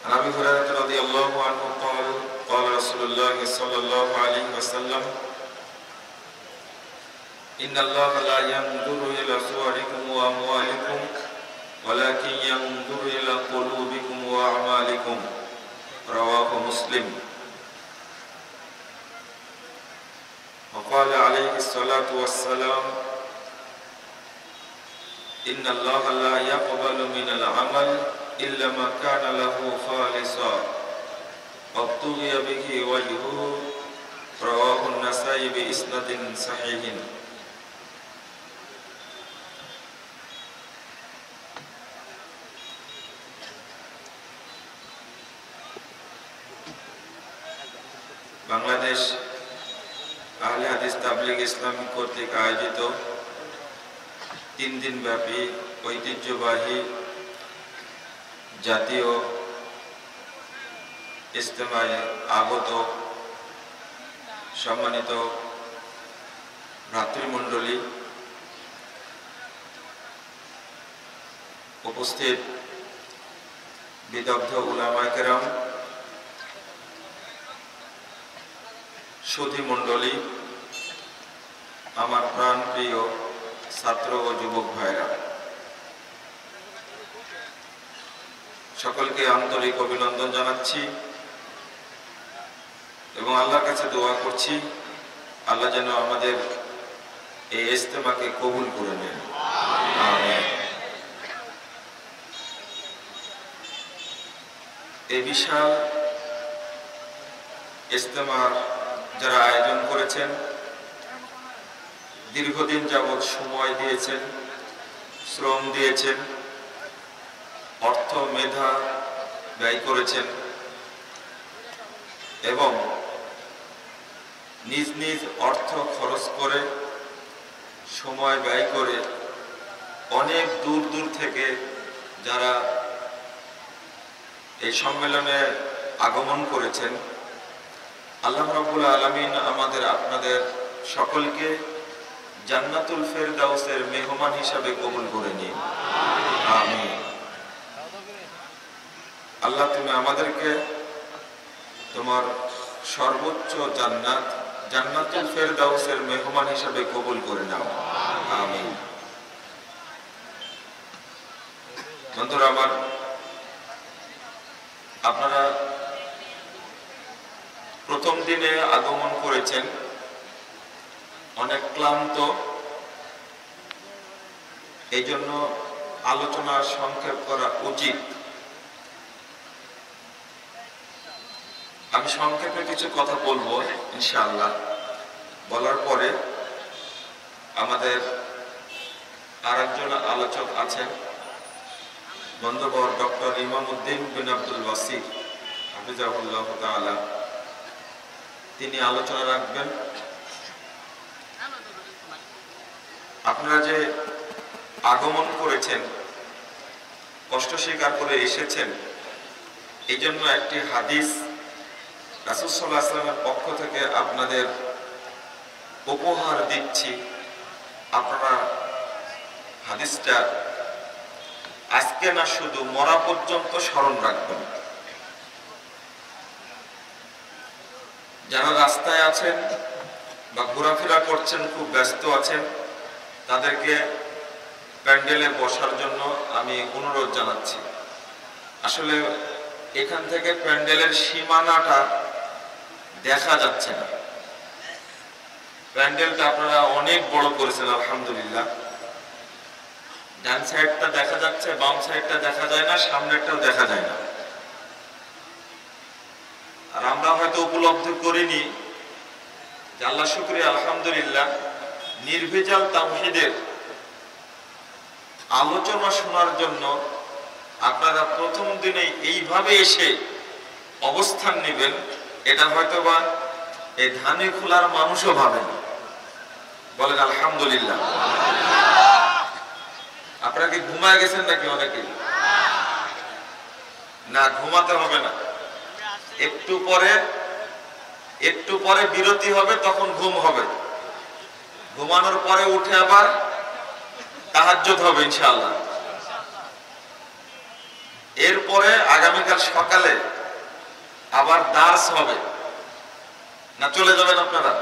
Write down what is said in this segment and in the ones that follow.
عن أبي هريرة رضي الله عنه قال قال رسول الله صلى الله عليه وسلم إن الله لا ينظر إلى صوركم وأموالكم ولكن ينظر إلى قلوبكم وأعمالكم رواه مسلم. وقال عليه الصلاة والسلام إن الله لا يقبل من العمل إلا ما كان له خالصا وابتغي به وجهه رواه النسائي بإسناد صحيح. বাংলাদেশ আহলে হাদিস তাবলীগ ইসলামী কর্তৃক আয়োজিত 3 দিন ব্যাপী ঐতিহ্যবাহী জাতীয় ইজতেমায় আগত সম্মানিত ভ্রাতৃমণ্ডলী, উপস্থিত বিদগ্ধ উলামায়ে কেরাম, সুধী মণ্ডলী, আমার প্রাণ প্রিয় ছাত্র ও যুবক ভাইরা, সকলকে আন্তরিক অভিনন্দন জানাচ্ছি এবং আল্লাহর কাছে দোয়া করছি আল্লাহ যেন আমাদের এই ইজতেমাকে কবুল করে নেন। আমিন। এই বিশাল ইজতেমার যারা আয়োজন করেছেন, দীর্ঘদিন যাবৎ সময় দিয়েছেন, শ্রম দিয়েছেন, অর্থ মেধা ব্যয় করেছেন এবং নিজ নিজ অর্থ খরচ করে সময় ব্যয় করে অনেক দূর দূর থেকে যারা এই সম্মেলনে আগমন করেছেন, আল্লাহ রাব্বুল আলামিন আমাদের আপনাদের সকলকে জান্নাতুল ফেরদাউসের মেহমান হিসাবে কবুল করে নিন। আমিন। আল্লাহ তুমি আমাদেরকে তোমার সর্বোচ্চ জান্নাত জান্নাতুল ফেরদাউসের মেহমান হিসাবে কবুল করে নাও। আমিন। বন্ধুরা আমার, আপনারা প্রথম দিনে আগমন করেছেন, অনেক ক্লান্ত, এই জন্য আলোচনা সংক্ষেপ করা উচিত। আমি সংক্ষেপে কিছু কথা বলবো ইনশাআল্লাহ। বলার পরে আমাদের আরেকজন আলোচক আছেন, বন্ধুবর ডক্টর ইমামউদ্দিন বিন আব্দুল ওয়াসির হাফিজাহুল্লাহ তাআলা, তিনি আলোচনা রাখবেন। আপনারা যে আগমন করেছেন, কষ্ট স্বীকার করে এসেছেন, এই জন্য একটি হাদিস রাসূল সাল্লাল্লাহু আলাইহি ওয়াসাল্লামের পক্ষ থেকে আপনাদের উপহার দিচ্ছি। আপনারা হাদিসটা আজকে না, শুধু মরা পর্যন্ত স্মরণ রাখবেন। যারা রাস্তায় আছেন বা ঘোরাফেরা করছেন, খুব ব্যস্ত আছেন, তাদেরকে প্যান্ডেলে বসার জন্য আমি অনুরোধ জানাচ্ছি। আসলে এখান থেকে প্যান্ডেলের সীমানাটা দেখা যাচ্ছে না। প্যান্ডেলটা আপনারা অনেক বড় করেছেন আলহামদুলিল্লাহ। ডান সাইডটা দেখা যাচ্ছে, বাম সাইডটা দেখা যায় না, সামনেরটাও দেখা যায় না। আর আমরা হয়তো উপলব্ধি করিনি যে আল্লাহ শুকরিয়া আলহামদুলিল্লাহ, নির্ভেজাল তাওহীদের আলোচনা শোনার জন্য আপনারা প্রথম দিনে এইভাবে এসে অবস্থান নেবেন, এটা হয়তোবা এই ধানে খোলার মানুষও ভাবেন। বলেন আলহামদুলিল্লাহ। আপনারা কি ঘুমায় গেছেন নাকি অনেকে? না, ঘুমাতে হবে না। একটু পরে বিরতি হবে, তখন ঘুম হবে। ঘুমানোর পরে উঠে আবার তাহাজ্জুদ হবে ইনশাআল্লাহ। এরপরে আগামীকাল সকালে আবার দার্স হবে, না চলে যাবেন আপনারা?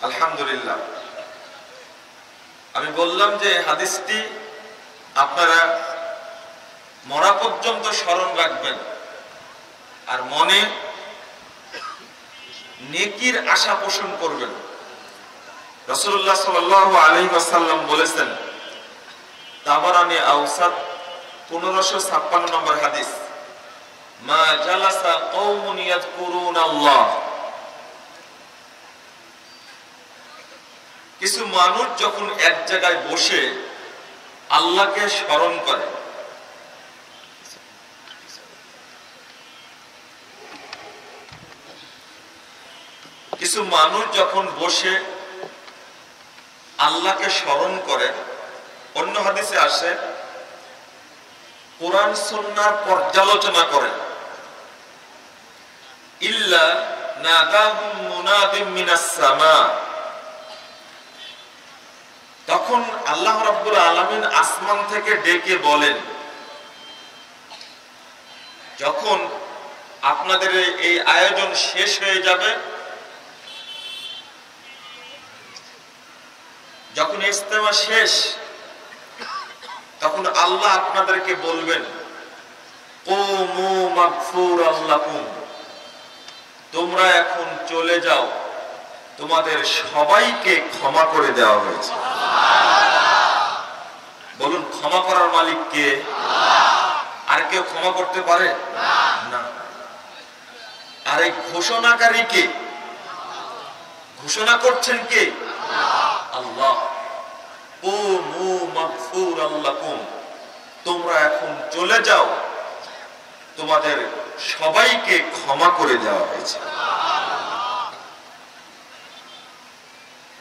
আলহামদুলিল্লাহ। আমি বললাম যে হাদিসটি আপনারা মরা পর্যন্ত স্মরণ রাখবেন আর মনে নেকির আশা পোষণ করবেন। রাসূলুল্লাহ সাল্লাল্লাহু আলাইহি ওয়াসাল্লাম বলেছেন, তাবারানী আওসাত 1556 নম্বর হাদিস, মা জালাসা কওমুন ইয়াযকুরুনাল্লাহ, কিছু মানুষ যখন এক জায়গায় বসে আল্লাহকে স্মরণ করে, কিছু মানুষ যখন বসে আল্লাহকে স্মরণ করে, অন্য হাদিসে আসে কোরআন সুন্নাহর পর্যালোচনা করে, ইল্লা নাদাহুম মুনাদিম মিনাস সামা, তখন আল্লাহ রাব্বুল আলামিন আসমান থেকে ডেকে বলেন, যখন আপনাদের এই আয়োজন শেষ হয়ে যাবে, যখন ইজতেমা শেষ, তখন আল্লাহ আপনাদেরকে বলবেন, কুমু মাগফুরাল লাকুম, তোমরা এখন চলে যাও, তোমাদের সবাইকে ক্ষমা করে দেওয়া হয়েছে। বলুন, ক্ষমা করার মালিক কে? আর কেউ ক্ষমা করতে পারে না। আর এই ঘোষণাকারী কে? ঘোষণা করছেন কে? আল্লাহ। কুমু মাগফুরাল লাকুম, তোমরা এখন চলে যাও, তোমাদের সবাইকে ক্ষমা করে দেওয়া হয়েছে।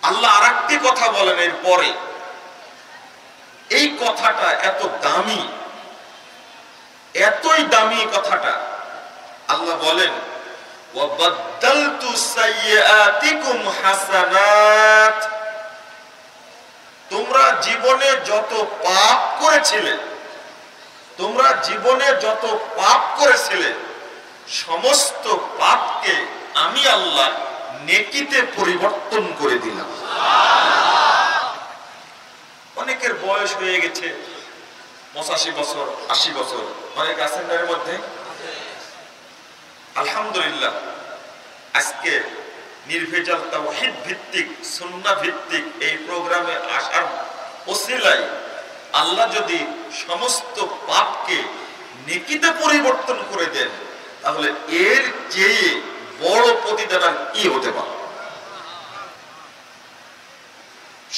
আল্লাহ আরেকটি কথা বলেন এরপরে, এই কথাটা এত দামি, এতই দামি কথাটা, আল্লাহ বলেন, ওয়াবাদদালতু সাইয়্যাতিকুম হাসানাত, তোমরা জীবনে যত পাপ করেছিলে, তোমরা জীবনে যত পাপ করেছিলে, সমস্ত পাপকে আমি আল্লাহ নেকিতে পরিবর্তন করে দিলাম। অনেকের বয়স হয়ে গেছে 85 বছর, 80 বছর, অনেক আছেন এর মধ্যে। আলহামদুলিল্লাহ, আজকে নির্ভেজাল তাওহীদ ভিত্তিক, সুন্নাহ ভিত্তিক এই প্রোগ্রামে আসার ওসিলায় আল্লাহ যদি সমস্ত পাপকে নেকিতে পরিবর্তন করে দেন, তাহলে এর চেয়ে বড় প্রতিদান আর কি হতে পারে?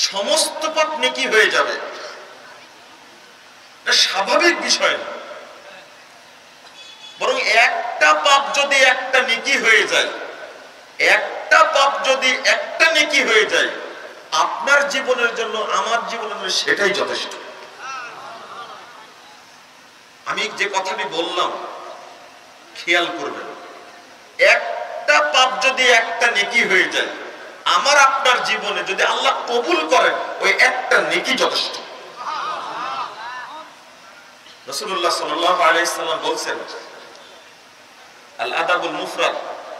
সমস্ত পাপ নেকি হয়ে যাবে, এটা স্বাভাবিক বিষয় না। বরং একটা পাপ যদি একটা নেকি হয়ে যায়, একটা পাপ যদি একটা নেকি হয়ে যায়, আপনার জীবনের জন্য, আমার জীবনের জন্য সেটাই যথেষ্ট। আমি যে কথাটি বললাম খেয়াল করবেন, একটা পাপ যদি একটা নেকি হয়ে যায়, আমার আপনার জীবনে যদি আল্লাহ কবুল করেন, ওই একটা নেকি যথেষ্ট। রাসূলুল্লাহ সাল্লাল্লাহু আলাইহি সাল্লাম বলেছেন, আল আদাবুল মুফরাদ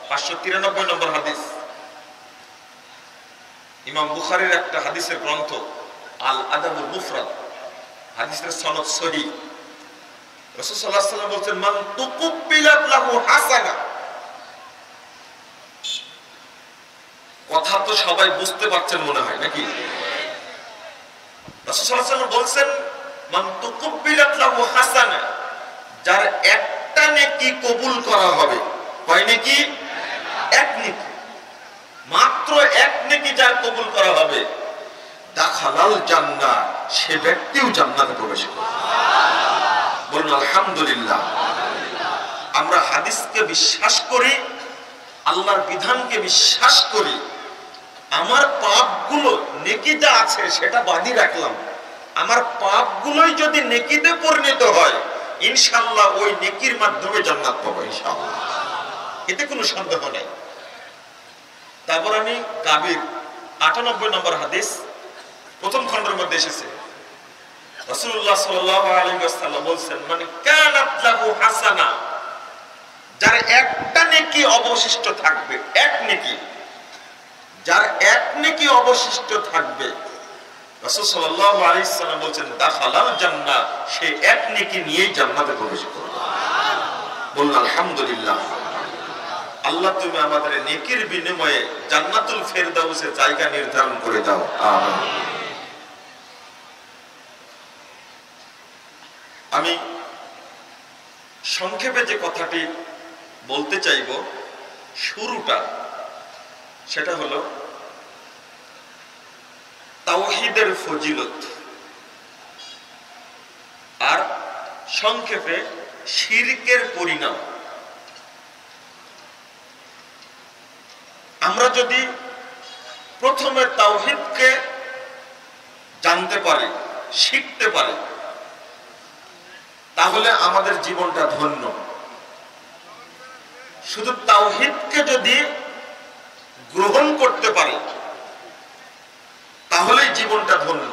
593 নম্বর হাদিস, ইমাম বুখারীর একটা হাদিসের গ্রন্থ আল আদাবুল মুফরাদ, হাদিসের সনদ সহিহ। রাসূল সাল্লাল্লাহু আলাইহি সাল্লাম বলেন, মান তুকুবিলাত লাহু হাসানা, কথা তো সবাই বুঝতে পারছেন মনে হয় নাকি? রাসূল সাল্লাল্লাহু আলাইহি সাল্লাম বলেন, মান তুকুবিলাত লাহু হাসানা, যার একটা নেকি কবুল করা হবে। কয় নেকি? এক নেকি, মাত্র এক নেকি যার কবুল করা হবে, দাখালাল জান্নাহ, সে ব্যক্তিও জান্নাতে প্রবেশ করবে। বলুন আলহামদুলিল্লাহ। আমরা হাদিসকে বিশ্বাস করি, আল্লাহর বিধানকে বিশ্বাস করি। আমার পাপগুলো, নেকি যা আছে সেটা বাদই রাখলাম, আমার পাপগুলোই যদি নেকিতে পরিণত হয়, ইনশাআল্লাহ ওই নেকির মাধ্যমে জান্নাত পাবো ইনশাআল্লাহ, এতে কোনো সন্দেহ নেই। তারপর আমি কাবির 98 নম্বর হাদিস প্রথম খণ্ডের মধ্যে এসেছে, রাসূলুল্লাহ সাল্লাল্লাহু আলাইহি ওয়াসাল্লাম বলেন, মানে কানাত লাহু হাসানা, যার একটা নেকি অবশিষ্ট থাকবে, এক নেকি, যার এক নেকি অবশিষ্ট থাকবে, রাসূল সাল্লাল্লাহু আলাইহি ওয়াসাল্লাম বলেন দাখালাল জান্নাহ, সে এক নেকি নিয়েই জান্নাতে প্রবেশ করবে। বলুন আলহামদুলিল্লাহ। আল্লাহ তুমি আমাদের নেকির বিনিময়ে জান্নাতুল ফেরদাউসে জায়গা নির্ধারণ করে দাও, আমিন। আমি সংক্ষেপে যে কথাটি বলতে চাইব, শুরুটা সেটা হলো তাওহীদের ফজিলত, আর সংক্ষেপে শিরকের পরিণাম। আমরা যদি প্রথমে তাওহীদকে জানতে পারি, শিখতে পারি, তাহলে আমাদের জীবনটা ধন্য। শুধু তাওহীদকে যদি গ্রহণ করতে পারি তাহলেই জীবনটা ধন্য।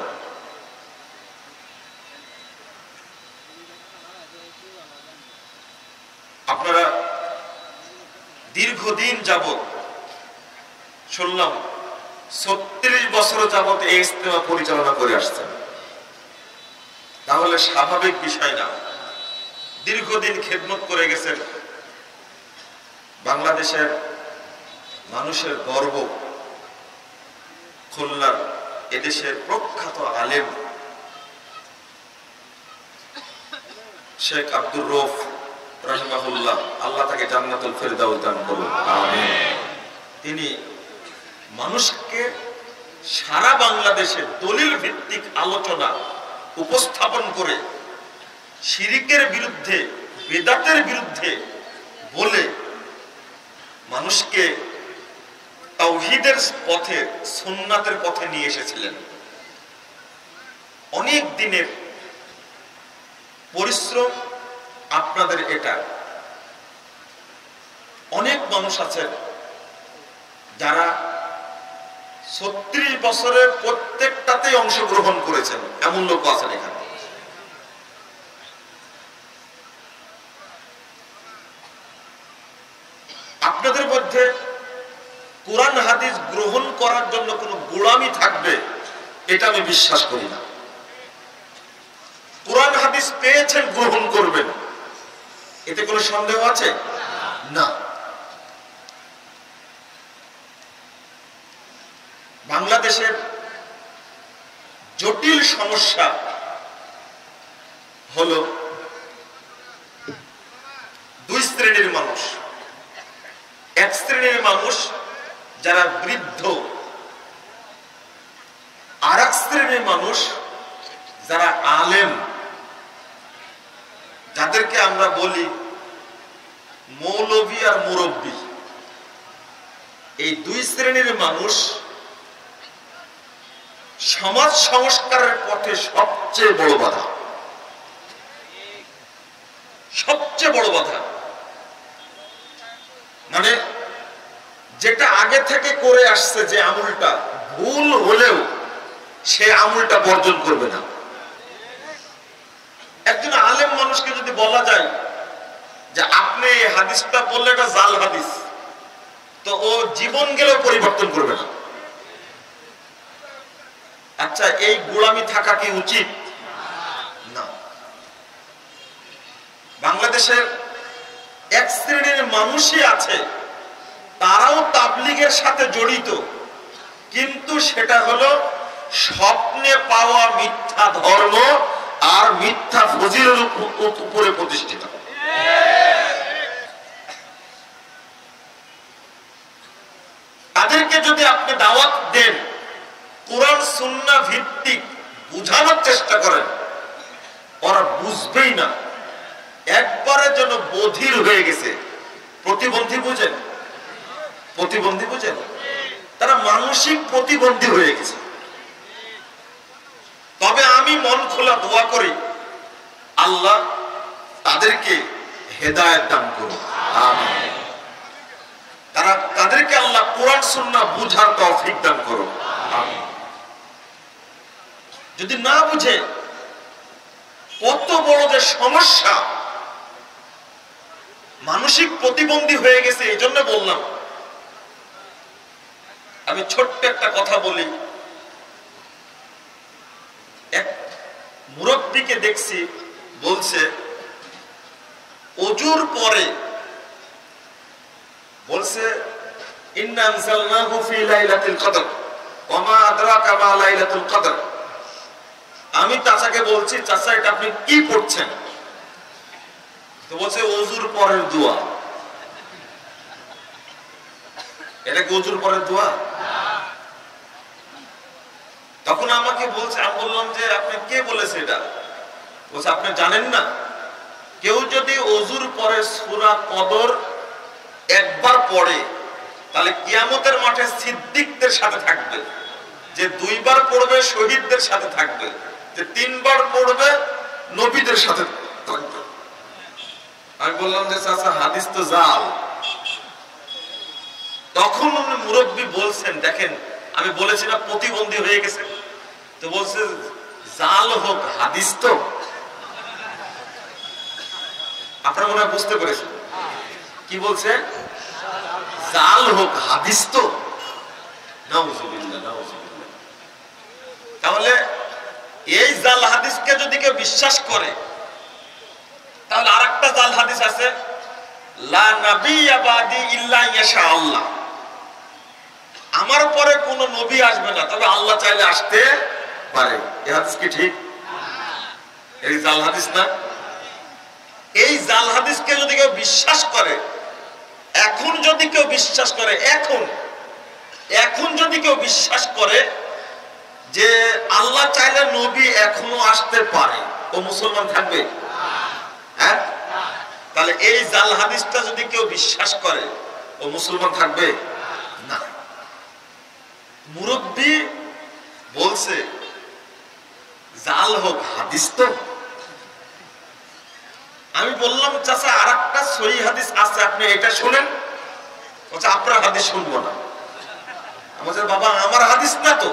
আপনারা দীর্ঘদিন যাবত শুনলাম ৩৬ বছর যাবত এই ইজতেমা পরিচালনা করে আসছেন, তাহলে স্বাভাবিক বিষয় না। দীর্ঘদিন খেদমত করে গেছেন, বাংলাদেশের মানুষের গর্ব, খুলনার এদেশের প্রখ্যাত আলেম শেখ আব্দুর রউফ রাহিমাহুল্লাহ, আল্লাহ তাকে জান্নাতুল ফেরদাউস দান করুন, আমিন। তিনি মানুষকে সারা বাংলাদেশে দলিল ভিত্তিক আলোচনা উপস্থাপন করে শিরকের বিরুদ্ধে, বিদআতের বিরুদ্ধে বলে মানুষকে তাওহীদের পথে, সুন্নাতের পথে নিয়ে এসেছিলেন। অনেক দিনের পরিশ্রম আপনাদের এটা। অনেক মানুষ আছেন যারা ৩৬ বছরের প্রত্যেকটাতেই অংশগ্রহণ করেছেন, এমন লোক আছেন এখানে। আপনাদের মধ্যে কোরআন হাদিস গ্রহণ করার জন্য কোনো গোলামি থাকবে, এটা আমি বিশ্বাস করি না। কোরআন হাদিস পেয়েছেন, গ্রহণ করবেন, এতে কোনো সন্দেহ আছে? না। বাংলাদেশের জটিল সমস্যা হলো দুই শ্রেণীর মানুষ। এক শ্রেণীর মানুষ যারা বৃদ্ধ, আর এক শ্রেণীর মানুষ যারা আলেম, যাদেরকে আমরা বলি মৌলভী আর মুরব্বী। এই দুই শ্রেণীর মানুষ সমাজ সংস্কারের পথে সবচেয়ে বড় বাধা, সবচেয়ে বড় বাধা। মানে যেটা আগে থেকে করে আসছে, যে আমলটা ভুল হলেও সে আমলটা বর্জন করবে না। একজন আলেম মানুষকে যদি বলা যায় যে আপনি এই হাদিসটা বললে এটা জাল হাদিস, তো ও জীবন গেলেও পরিবর্তন করবে না। আচ্ছা, এই গোলামি থাকা কি উচিত? না। বাংলাদেশের এক শ্রেণীর মানুষই আছে, তারাও তাবলীগের সাথে জড়িত, কিন্তু সেটা হলো স্বপ্নে পাওয়া মিথ্যা ধর্ম আর মিথ্যা ফজিলের উপরে প্রতিষ্ঠিত। তাদেরকে যদি আপনি দাওয়াত দেন, কোরআন সুন্নাহ ভিত্তিক বুঝানোর চেষ্টা করেন, ওরা বুঝবেই না। একবারে যেন বধির হয়ে গেছে। প্রতিবন্ধী বুঝেন? প্রতিবন্ধী বুঝেন? তারা মানসিক প্রতিবন্ধী হয়ে গেছে। তবে আমি মন খোলা দোয়া করি, আল্লাহ তাদেরকে হেদায়েত দান করুন, আমিন। তাদেরকে আল্লাহ কোরআন সুন্নাহ বুঝার তৌফিক দান করুন, আমিন। যদি না বুঝে কত বড় যে সমস্যা, মানসিক প্রতিবন্ধী হয়ে গেছে। এই জন্য বললাম, আমি ছোট্ট একটা কথা বলি। এক মুরব্বীকে দেখছি, বলছে অজুর পরে, বলছে ইন্না আনজালনাহু ফি লাইলাতুল কদর ওয়া মা আদরাকা মা লাইলাতুল কদর। আমি চাচাকে বলছি, চাচা এটা আপনি কি পড়ছেন? তো বলছে ওযুর পরের দোয়া। এটা কি ওযুর পরের দোয়া? তখন আমাকে বলছে, আমি বললাম যে আপনি কে বলেছে এটা? বলছে আপনি জানেন না, কেউ যদি ওযুর পরে সূরা কদর একবার পড়ে তাহলে কিয়ামতের মাঠে সিদ্দিকদের সাথে থাকবে, যে দুইবার পড়বে শহীদদের সাথে থাকবে, যে তিনবার পড়বে নবীদের সাথে থাকবে। আমি বললাম যে চাচা হাদিস তো জাল। তখন উনি মুরব্বী বলছেন, দেখেন আমি বলেছি না প্রতিবন্ধী হয়ে গেছে, তো বলছে জাল হোক হাদিস তো। আপনারা মনে হয় বুঝতে পেরেছেন কি বলছে? জাল হোক হাদিস তো। নাউজুবিল্লাহ, নাউজুবিল্লাহ। তাহলে এই জাল হাদিসকে যদি কেউ বিশ্বাস করে, তাহলে আরেকটা জাল হাদিস আছে, লা নাবিয়্যা বাদি ইল্লা ইয়াশা আল্লাহ। আমার পরে কোন নবী আসবে না, তবে আল্লাহ চাইলে আসতে পারে। এই হাদিস কি ঠিক? এই জাল হাদিস না? এই জাল হাদিসকে যদি কেউ বিশ্বাস করে, এখন যদি কেউ বিশ্বাস করে, এখন যদি কেউ বিশ্বাস করে যে আল্লাহ চাইলে নবী এখনো আসতে পারে, ও মুসলমান থাকবে? হ্যাঁ? তাহলে এই জাল হাদিসটা যদি কেউ বিশ্বাস করে, ও মুসলমান থাকবে না। মুরব্বী বলছে জাল হোক হাদিস তো। আমি বললাম চাচা আরেকটা সহিহ হাদিস আছে, আপনি এটা শুনেন। বলছে আপনার হাদিস শুনবো না। আমাদের বাবা আমার হাদিস না তো,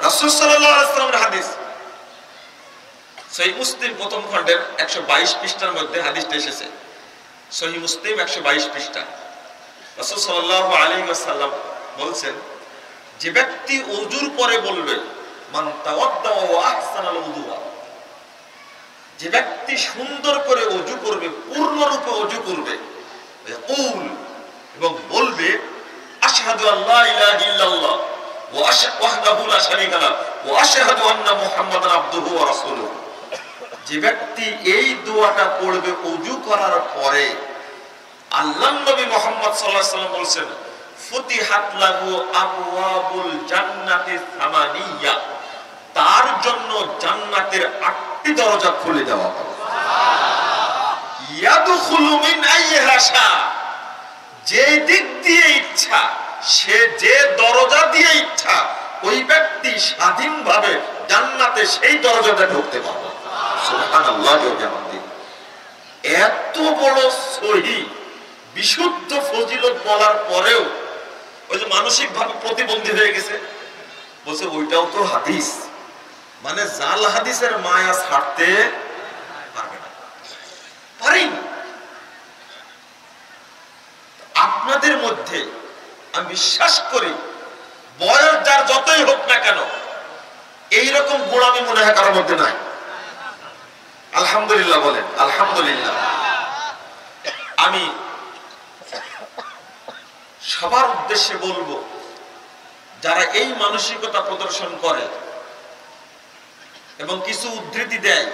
রাসূল সাল্লাল্লাহু আলাইহি ওয়াসাল্লামের হাদিস। সহিহ মুসলিম প্রথম খণ্ডের 122 পৃষ্ঠার মধ্যে হাদিসটা এসেছে। সহিহ মুসলিম 122 পৃষ্ঠা। রাসূল সাল্লাল্লাহু আলাইহি ওয়াসাল্লাম বলছেন, যে ব্যক্তি ওযুর পরে বলবে মান তাওয়াদ্দা ওয়া আহসানাল উযুয়া, যে ব্যক্তি সুন্দর করে ওযু করবে, পূর্ণরূপে ওযু করবে, এবং বলবে আশহাদু আল্লা ইলাহা ইল্লাল্লাহ ওয়াহদাহু লা শারীকা লাহু ওয়া আশহাদু আন্না মুহাম্মাদান আবদুহু ওয়া রাসূলুহু। যে ব্যক্তি এই দোয়াটা পড়বে ওযু করার পরে, আল্লাহর নবী মুহাম্মদ সাল্লাল্লাহু আলাইহি ওয়াসাল্লাম বলেন ফুতিহাত লাহু আবওয়াবুল জান্নাতি সামানিয়া, তার জন্য জান্নাতের 8টি দরজা খুলে দেওয়া হবে। ইয়াদখুলু মিন আইয়িহা শা, যে দিক দিয়ে ইচ্ছা, সে যে দরজা দিয়ে ইচ্ছা, ওই ব্যক্তি স্বাধীনভাবে জান্নাতে সেই দরজাটা ঢুকতে পারবে। সুবহানাল্লাহ ওয়া বিহামদিহি। এত বড় সহিহ বিশুদ্ধ ফজিলত বলার পরেও ওই যে মানসিক ভাবে প্রতিবন্ধী হয়ে গেছে, বলছে ওইটাও তো হাদিস। মানে জাল হাদিসের মায়া ছাড়তে পারবে না, পারেনি। আপনাদের মধ্যে আমি বিশ্বাস করি বয়স যার যতই হোক না কেন, এইরকম গোড়ামি মনে হয় কারোর মধ্যে নাই। আলহামদুলিল্লাহ বলেন, আলহামদুলিল্লাহ। আমি সবার উদ্দেশ্যে বলবো, যারা এই মানসিকতা প্রদর্শন করে এবং কিছু উদ্ধৃতি দেয়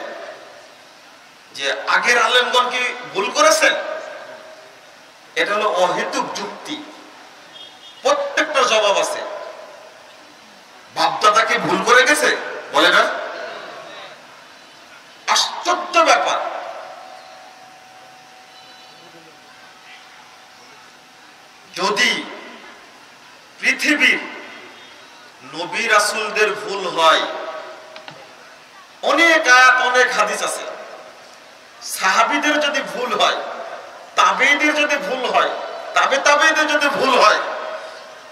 যে আগের আলেমগণ কি ভুল করেছেন, এটা হলো অহেতুক যুক্তি। প্রত্যেকটা জবাব আছে। বাপদাদা কি ভুল করে গেছে বলে না? আশ্চর্য ব্যাপার। যদি পৃথিবীর নবী রাসূলদের ভুল হয়, অনেক আয়াত অনেক হাদিস আছে, সাহাবীদের যদি ভুল হয়, তাবেঈদের যদি ভুল হয়, তাবেঈদের যদি ভুল হয়,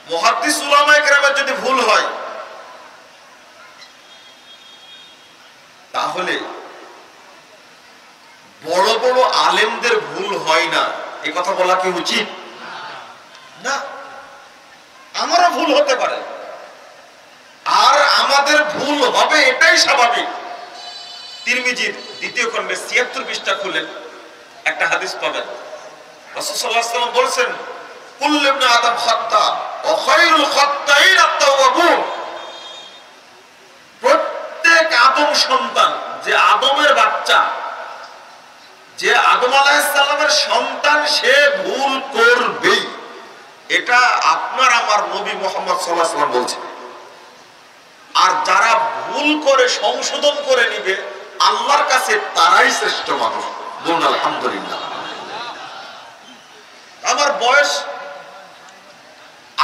মুহাদ্দিস উলামায়ে কেরামের যদি ভুল হয়, তাহলে তাহলে বড় বড় আলেমদের ভুল হয় না, এই কথা বলা কি উচিত না? আমারও ভুল হতে পারে, আর আমাদের ভুল হবে এটাই স্বাভাবিক। তিরমিজির 2য় খণ্ডে 76 পৃষ্ঠা খুলেন, একটা হাদিস পাবেন। রাসূল সাল্লাল্লাহু আলাইহি ওয়াসাল্লাম বলেছেন, কুল্লু ইবনে আদম খাত্তা ওয়া খায়রুল খাত্তাইন আত-তাওয়াবুন। প্রত্যেক আদম সন্তান, যে আদমের বাচ্চা, যে আদম আলাইহিস সালামের সন্তান, সে ভুল করবেই। এটা আপনার আমার নবী মুহাম্মদ সাল্লাল্লাহু আলাইহি ওয়াসাল্লাম বলছেন। আর যারা ভুল করে সংশোধন করে নিবে আল্লাহর কাছে, তারাই শ্রেষ্ঠ মানুষ। বলুন আলহামদুলিল্লাহ। আমার বয়স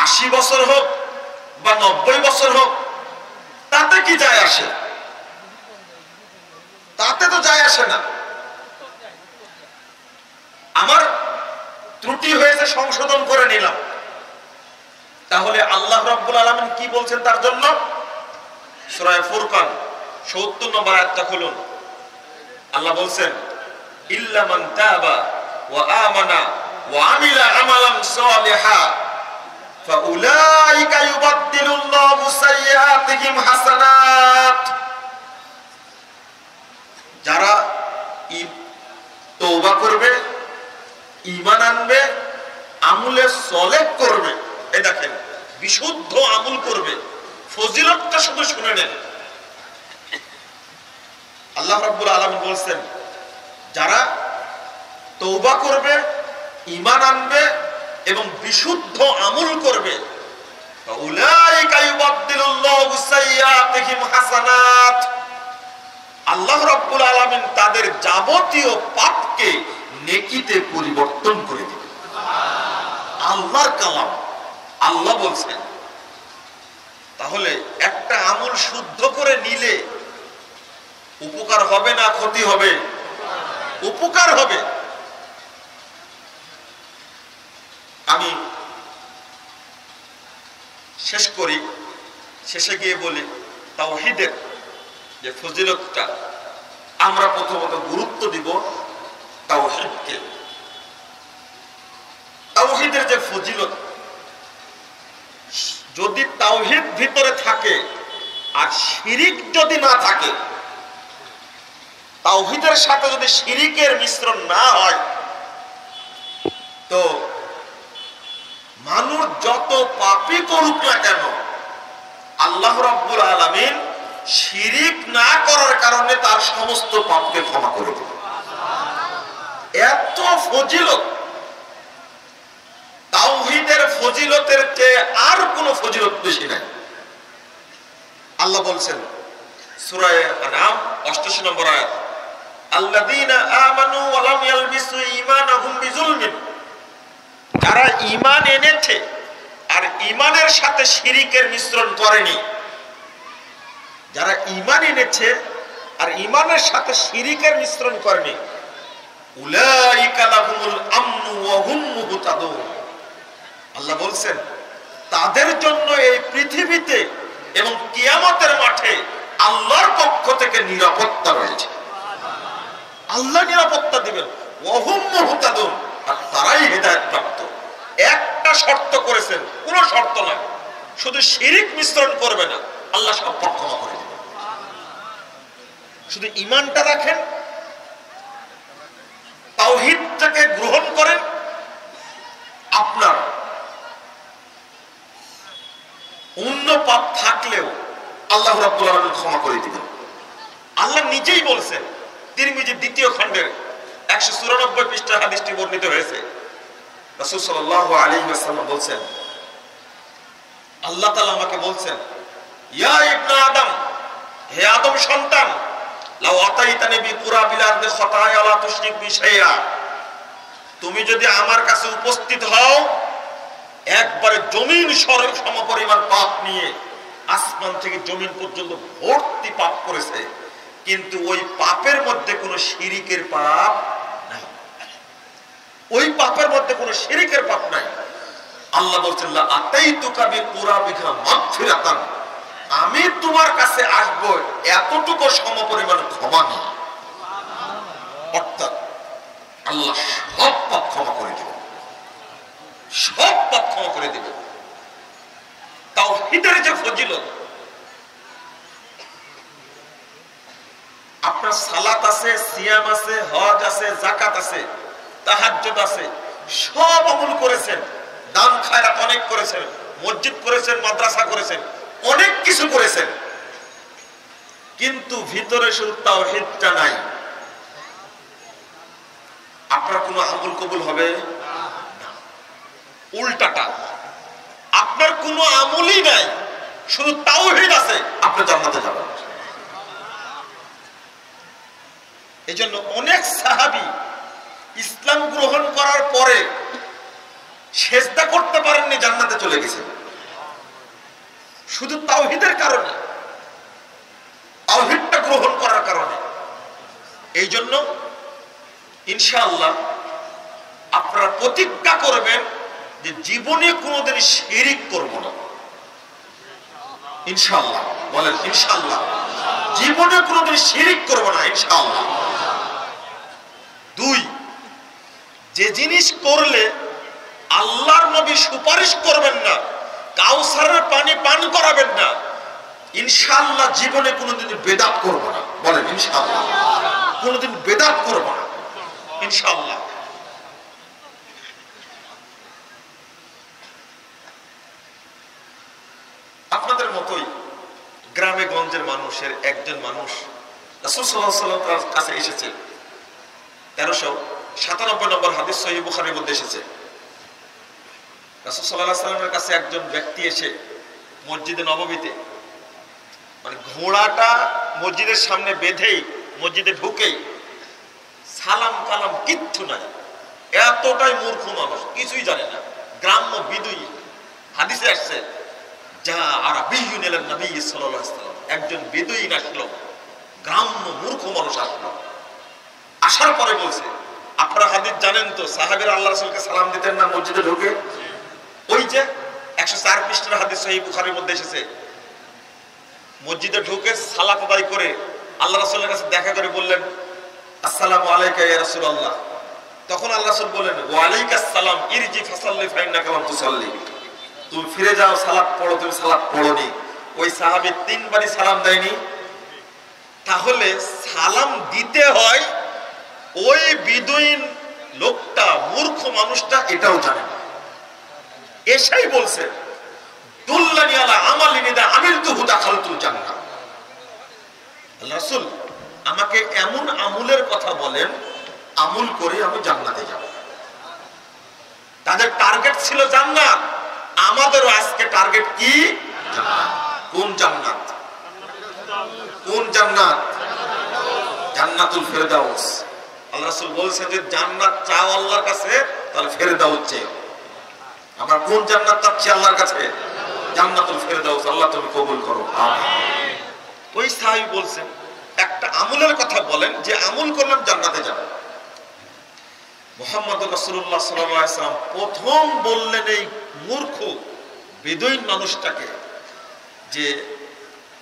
80 বছর হোক বা 90 বছর হোক, তাতে কি যায় আসে? তাতে তো যায় আসে না। আমার ত্রুটি হয়েছে, সংশোধন করে নিলাম। তাহলে আল্লাহ রাব্বুল আলামিন কি বলছেন তার জন্য? সূরা ফুরকান ৭০ নম্বর আয়াতটা খুলুন। আল্লাহ বলছেন, ইল্লা মান তাবা ওয়া আমানা ওয়া আমিলা আমালান সালিহা ফাউলাইকা ইউবাদদিলুল্লাহু সাইয়্যাতিহিম হাসানাত। যারা তওবা করবে, ঈমান আনবে, আমলে সালেহ করবে, এই দেখেন বিশুদ্ধ আমল করবে, ফজিলতটা শুধু শুনে নেন। আল্লাহ রাব্বুল আলামিন বলছেন, যারা তওবা করবে, ঈমান আনবে এবং বিশুদ্ধ আমল করবে, উলাইকা ইউবাদদিলুল্লাহু সাইয়্যাতিহিম হাসানাত। আল্লাহ রাব্বুল আলামিন তাদের যাবতীয় পাপকে নেকিতে পরিবর্তন করে দিবেন। আল্লাহর কালাম, আল্লাহ বলছেন। তাহলে একটা আমল শুদ্ধ করে নিলে উপকার হবে না ক্ষতি হবে? উপকার হবে। আমি শেষ করি, শেষে গিয়ে বলি তাওহীদের যে ফজিলতটা, আমরা প্রথমত গুরুত্ব দিব তাওহীদকে। তাওহীদের যে ফজিলত, যদি তাওহীদ ভিতরে থাকে আর শিরিক যদি না থাকে, তাওহীদের সাথে যদি শিরিকের মিশ্রণ না হয়, তো মানুষ যত পাপই করুক না কেন, আল্লাহ রাব্বুল আলামিন শিরিক না করার কারণে তার সমস্ত পাপকে ক্ষমা করে দেবেন। এত ফজিলত, তাওহীদের ফজিলতের চেয়ে আর কোন ফজিলত বেশি নাই। আল্লাহ বলছেন সূরা আনআম ৮৮ নম্বর আয়াত, আল্লাযীনা আমানু ওয়া লাম ইয়ালবিসু ঈমানাহুম বিযুলমিন। যারা ঈমান এনেছে আর ঈমানের সাথে শিরিকের মিশ্রণ করেনি, যারা ঈমান এনেছে আর ঈমানের সাথে শিরিকের মিশ্রণ করেনি, উলাইকা লাহুমুল আমনু ওয়া হুম মুহতাদুন। আল্লাহ বলছেন, তাদের জন্য এই পৃথিবীতে এবং কিয়ামতের মাঠে আল্লাহর পক্ষ থেকে নিরাপত্তা রয়েছে। আল্লাহ নিরাপত্তা দিবেন, ওয়া হুম মুহতাদুন, আর তারাই হেদায়েত প্রাপ্ত। একটা শর্ত করেছেন, কোনো শর্ত নয়, শুধু শিরিক মিশ্রণ করবে না, আল্লাহ সব পাপ ক্ষমা করে দিবেন। শুধু ঈমানটা রাখেন, তাওহীদটাকে গ্রহণ করেন, আপনার অন্য পাপ থাকলেও আল্লাহ রাব্বুল আলামিন ক্ষমা করে দিবেন। আল্লাহ নিজেই বলছেন, তিরমিজির 2য় খণ্ডের 194 পৃষ্ঠা হাদিসটি বর্ণিত হয়েছে। রাসূল সাল্লাল্লাহু আলাইহি ওয়াসাল্লাম বলছেন, আল্লাহ তাআলা আমাকে বলছেন, ইয়া ইবনে আদম, হে আদম সন্তান, লাউ আতাইতানি বিকুরাবিল আরদি খাতায়া লা তুশরিক বি শাইআ। তুমি যদি আমার কাছে উপস্থিত হও একবারে জমিন সমপরিমাণ পাপ নিয়ে, আসমান থেকে জমিন পর্যন্ত ভর্তি পাপ করেছে, কিন্তু ওই পাপের মধ্যে কোনো শিরিকের পাপ নাই, ওই পাপের মধ্যে কোনো শিরিকের পাপ নাই। আল্লাহ বলছেন, লা আতাইতুকা বিকুরাবিহা মাগফিরাতান, আমি তোমার কাছে আসবো এতটুকু সমপরিমাণ ক্ষমা নেই। অর্থাৎ আল্লাহ সব পাপ ক্ষমা করে দেব, সব পাপ ক্ষমা করে দেব। তাওহীদের যে ফজিলত, আপনার সালাত আছে, সিয়াম আছে, হজ আছে, যাকাত আছে, তাহাজ্জুদ আছে, সব আমল করেছেন, দান খায়রাত অনেক করেছেন, মসজিদ করেছেন, মাদ্রাসা করেছেন, অনেক কিছু করেছেন, কিন্তু ভিতরে শুধু তাওহীদটা নাই। আপনার কোনো আমল কবুল হবে না। উল্টাটা, আপনার কোনো আমলই নাই, শুধু তাওহীদ আছে, আপনি জান্নাতে যাবেন। এজন্য অনেক সাহাবী ইসলাম গ্রহণ করার পরে সেজদা করতে পারেননি, জান্নাতে চলে গেছেন শুধু তাওহীদের কারণে, তাওহীদটা গ্রহণ করার কারণে। এই জন্য ইনশাআল্লাহ আপনারা প্রতিজ্ঞা করবেন যে জীবনে কোনোদিন শিরিক করব না। ইনশাআল্লাহ বলেন, ইনশাআল্লাহ জীবনে কোনোদিন শিরিক করব না, ইনশাআল্লাহ। 2, যে জিনিস করলে আল্লাহর নবী সুপারিশ করবেন না, কাউসারের পানি পান করাবেন না, ইনশাআল্লাহ জীবনে কোনোদিন বেদাত করব না। বলেন ইনশাআল্লাহ, কোনোদিন বেদাত করব না, ইনশাআল্লাহ। আপনাদের মতোই গ্রামে গঞ্জের মানুষের একজন মানুষ রাসূল সাল্লাল্লাহু আলাইহি ওয়াসাল্লামের কাছে এসেছে। 1397 নম্বর হাদিস সহিহ বুখারীর মধ্যে এসেছে। রাসূল সাল্লাল্লাহু আলাইহি ওয়াসাল্লামের কাছে একজন ব্যক্তি এসে মসজিদে নববীতে, মানে ঘোড়াটা মসজিদের সামনে বেঁধেই মসজিদে ঢুকেই সালাম কালাম কিচ্ছু নাই, এতটাই মূর্খ মানুষ, কিছুই জানে না, গ্রাম্য বিদুই। হাদিসে আসছে যা আরাবিয়্যুন ইলা নবী সাল্লাল্লাহু আলাইহি ওয়াসাল্লাম, একজন বিদুইন আসলো, গ্রাম্য মূর্খ মানুষ আসলো। আসার পরে বলছে, আপনারা হাদিস জানেন তো, সাহাবীরা আল্লাহ রাসূলকে সালাম দিতেন না মসজিদে ঢুকে? ওই যে 104 পৃষ্ঠার হাদিস সহিহ বুখারীর মধ্যে এসেছে, মসজিদে ঢুকে সালাত আদায় করে আল্লাহ রাসূলের কাছে দেখা করে বললেন, আসসালামু আলাইকা ইয়া রাসূলুল্লাহ। তখন আল্লাহ রাসূল বলেন, ওয়া আলাইকাস সালাম, ইরজি ফাসাল্লি ফাইন্নাকা লাম তুসাল্লি। তুমি ফিরে যাও, সালাত পড়ো, তুমি সালাত পড়োনি। ওই সাহাবী 3 বারই সালাম দেয়নি। তাহলে সালাম দিতে হয়, ওই বিদুইন লোকটা, মূর্খ মানুষটা এটাও জানে না। এসেই বলছে, দুল্লানি আলা আমালিন ইদা আমিলতুহু দাখালতুল জান্নাহ। আল্লাহ রাসূল আমাকে এমন আমলের কথা বলেন, আমল করে আমি জান্নাতে যাব। তাদের টার্গেট ছিল জান্নাত, আমাদেরও আজকে টার্গেট কি? জান্নাত। কোন জান্নাত? কোন জান্নাত? জান্নাতুল ফেরদাউস। আল্লাহ রাসূল বলেছেন যে জান্নাত চাও আল্লাহর কাছে, তাহলে ফেরদাউস চাও। আমরা কোন জান্নাত চাচ্ছি আল্লাহর কাছে? জান্নাতুল ফেরদাউস। আল্লাহ তুমি কবুল করো, আমিন। ওই সাহাবী বলছেন, একটা আমলের কথা বলেন যে আমল করলাম জান্নাতে যাব। মুহাম্মদুর রাসূলুল্লাহ সাল্লাল্লাহু আলাইহি ওয়াসাল্লাম প্রথম বললেন এই মূর্খ বেদুইন মানুষটাকে যে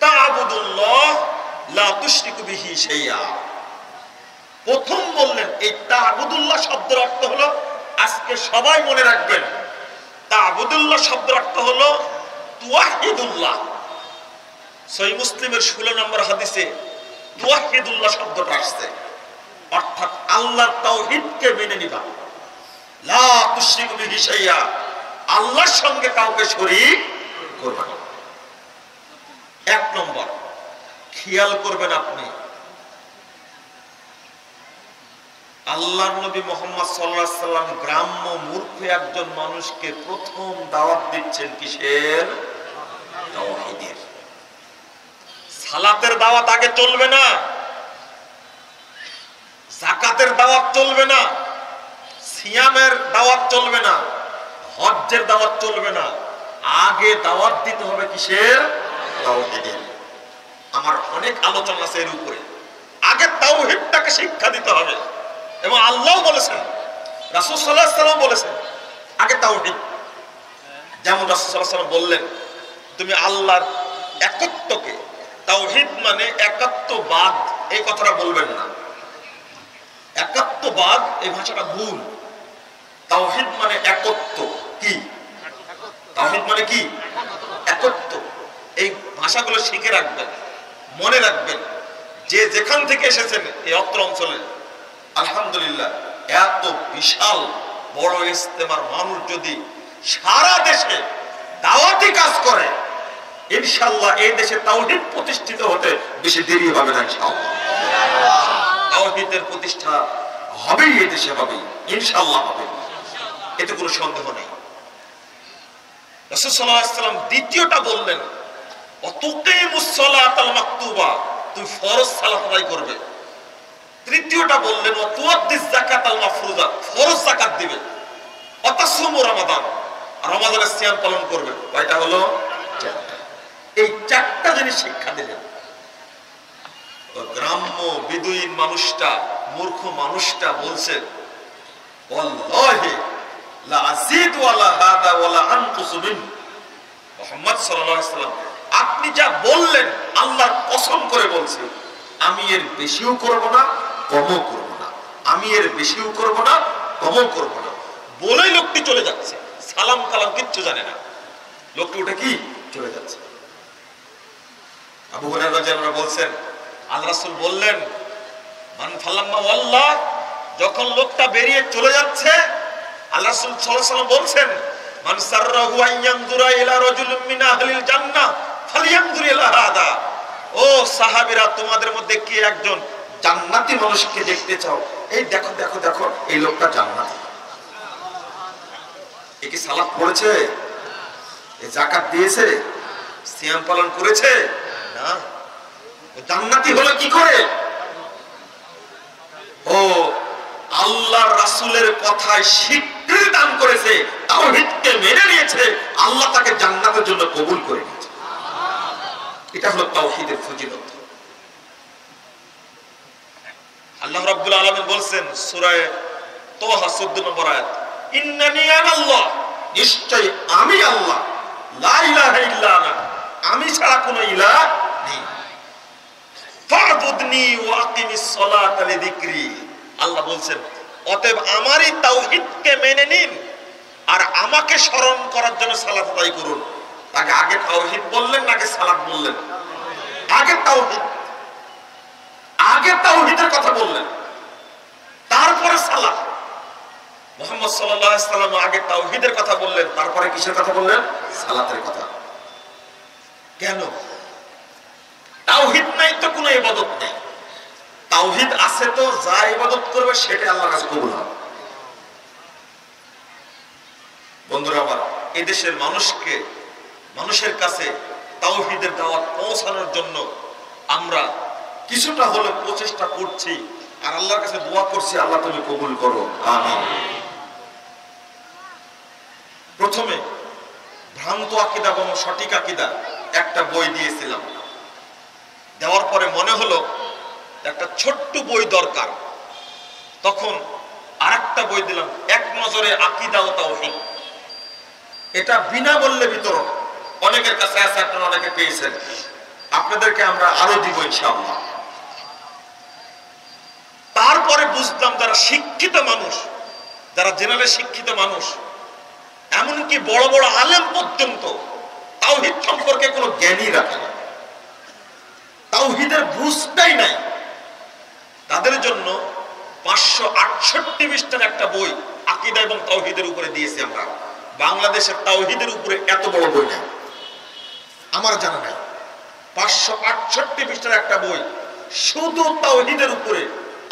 তা'বুদুল্লাহ লা তুশরিকু বিহি শাইআ। প্রথম বললেন এই তা'বুদুল্লাহ শব্দের অর্থ হলো, আজকে সবাই মনে রাখবেন, তা'বুদুল্লাহ শব্দের অর্থ হলো তুওয়াহিদুল্লাহ। সহিহ মুসলিমের 16 নম্বর হাদিসে তুওয়াহিদুল্লাহ শব্দটা আসছে, অর্থাৎ আল্লাহর তাওহীদকে মেনে নিবা। লা তুশরিকু বিহি শাইআ, আল্লাহর সঙ্গে কাউকে শরীক করবে না। 1 নম্বর খেয়াল করবেন আপনি, আল্লাহর নবী মুহাম্মদ সাল্লাল্লাহু আলাইহি সাল্লাম গ্রাম্য মূর্খ একজন মানুষকে প্রথম দাওয়াত দিচ্ছেন কিসের? তাওহীদের। সালাতের দাওয়াত আগে চলবে না, যাকাতের দাওয়াত চলবে না, সিয়ামের দাওয়াত চলবে না, হজ্জের দাওয়াত চলবে না। আগে দাওয়াত দিতে হবে কিসের? তাওহীদের। আমার অনেক আলোচনা আছে এর উপরে। আগে তাওহীদটাকে শিক্ষা দিতে হবে, এবং আল্লাহ বলেছেন, রাসূল সাল্লাল্লাহু আলাইহি ওয়াসাল্লাম বলেছেন আগে তাওহীদ। যেমন রাসূল সাল্লাল্লাহু আলাইহি ওয়াসাল্লাম বললেন, তুমি আল্লাহর একত্বকে। তাওহীদ মানে একাত্মবাদ, এই কথাটা বলবেন না। একাত্মবাদ এই ভাষাটা ভুল। তাওহীদ মানে একত্ব। কি তাওহীদ মানে? কি একত্ব। এই ভাষাগুলো শিখে রাখবেন, মনে রাখবেন। যে যেখান থেকে এসেছেন এই অত্র অঞ্চলে, আলহামদুলিল্লাহ, এত বিশাল বড় ইজতেমার মানুষ যদি সারা দেশে দাওয়াতি কাজ করে, ইনশাআল্লাহ এই দেশে তাওহীদ প্রতিষ্ঠিত হতে বেশি দেরি হবে না। ইনশাআল্লাহ তাওহীদের প্রতিষ্ঠা হবেই, এই দেশে হবে, ইনশাআল্লাহ হবে, এতে কোনো সন্দেহ নেই। রাসূল সাল্লাল্লাহু আলাইহি ওয়াসাল্লাম দ্বিতীয়টা বললেন, ওয়াতুকিমুস সালাতাল মাকতুবা, তুমি ফরজ সালাত আদায় করবে। তৃতীয়টা বললেন, ওয়াতুআদ্দিস যাকাতাল মাফরুজা, ফরজ যাকাত দিবে। ওয়াতাসুমু রমাদান, রমাদানের সিয়াম পালন করবে। কয়টা হলো? এই চারটা জিনিস শিক্ষা দিলেন। গ্রাম্য বিদুইন মানুষটা, মূর্খ মানুষটা বলছে, ওয়াল্লাহি লা আযীদু ওয়ালা হাদা ওয়ালা আনকুসু মিন। মুহাম্মদ সাল্লাল্লাহু আলাইহি ওয়াসাল্লাম, আপনি যা বললেন আল্লাহর কসম করে বলছি, আমি এর বেশিও করব না, কমও করব না। আমি এর বেশিও করব না, কমও করব না। বলেই লোকটি চলে যাচ্ছে, সালাম কালাম কিচ্ছু জানে না। লোকটি উঠে কি চলে যাচ্ছে। আবু হুরায়রা রাদিয়াল্লাহু আনহু বলছেন, আল্লাহ রাসূল বললেন, মান ফালাম্মা ওয়াল্লাহ, যখন লোকটা বেরিয়ে চলে যাচ্ছে, আল্লাহ রাসূল সাল্লাল্লাহু আলাইহি ওয়াসাল্লাম বলছেন, মান সাররাহু আন ইয়ানজুরা ইলা রাজুলিন মিন আহলিল জান্নাহ ফালইয়ানজুর ইলা হাদা। ও সাহাবীরা, তোমাদের মধ্যে কে একজন জান্নাতি মানুষকে দেখতে চাও? এই দেখো দেখো দেখো, এই লোকটা জান্নাতি। এ কি সালাত পড়েছে? এ যাকাত দিয়েছে? সিয়াম পালন করেছে? না। জান্নাতি হলো কি করে? ও আল্লাহর রাসূলের কথায় স্বীকৃতি দান করেছে, তাওহীদকে মেনে নিয়েছে, আল্লাহ তাকে জান্নাতের জন্য কবুল করে নিয়েছে। এটা হলো তাওহীদের ফজিলত। আল্লাহ রাব্বুল আলামিন বলছেন সূরা তাহা 14 নম্বর আয়াত, ইন্নানি আনাল্লাহ, নিশ্চয় আমি আল্লাহ, লা ইলাহা ইল্লা আনা, আমি ছাড়া কোনো ইলাহ নেই। ফা'বুদনি ওয়া আকিমিস সালাতা লিযিকরি। আল্লাহ বলছেন, অতএব আমারই তাওহীদকে মেনে নিন আর আমাকে স্মরণ করার জন্য সালাত আদায় করুন। তাকে আগে তাওহীদ বললেন নাকি সালাত বললেন? আগে তাওহীদ, আগে তাওহীদের কথা বললেন, তারপরে সালাত। মুহাম্মদ সাল্লাল্লাহু আলাইহি ওয়াসাল্লাম আগে তাওহীদের কথা বললেন, তারপরে কিসের কথা বললেন? সালাতের কথা। কেন? তাওহীদ নাই তো কোনো ইবাদত নেই। তাওহীদ আছে তো যা ইবাদত করবে সেটা আল্লাহর কাছে কবুল হবে। বন্ধুরা আমার, এই দেশের মানুষকে, মানুষের কাছে তাওহীদের দাওয়াত পৌঁছানোর জন্য আমরা কিছুটা হলে প্রচেষ্টা করছি আর আল্লাহর কাছে দোয়া করছি, আল্লাহ তুমি কবুল করো, আমিন। প্রথমে ভ্রান্ত আকীদা এবং সঠিক আকীদা একটা বই দিয়েছিলাম। দেওয়ার পরে মনে হলো একটা ছোট্ট বই দরকার, তখন আরেকটা বই দিলাম, এক নজরে আকীদা ও তাওহীদ। এটা বিনামূল্যে বিতরণ, অনেকের কাছে আছে, আপনারা অনেকে পেয়েছেন, আপনাদেরকে আমরা আরো দিব ইনশাআল্লাহ। তারপরে বুঝলাম যারা শিক্ষিত মানুষ, যারা জেনারেল শিক্ষিত মানুষ, এমনকি বড় বড় আলেম পর্যন্ত তাওহীদ সম্পর্কে কোনো জ্ঞানই রাখে না, তাওহীদের বুঝটাই নাই। তাদের জন্য 568 পৃষ্ঠার একটা বই আকীদা এবং তাওহীদের উপরে দিয়েছি আমরা। বাংলাদেশের তাওহীদের উপরে এত বড় বই নাই, আমার জানা নাই। 568 পৃষ্ঠার একটা বই শুধু তাওহীদের উপরে,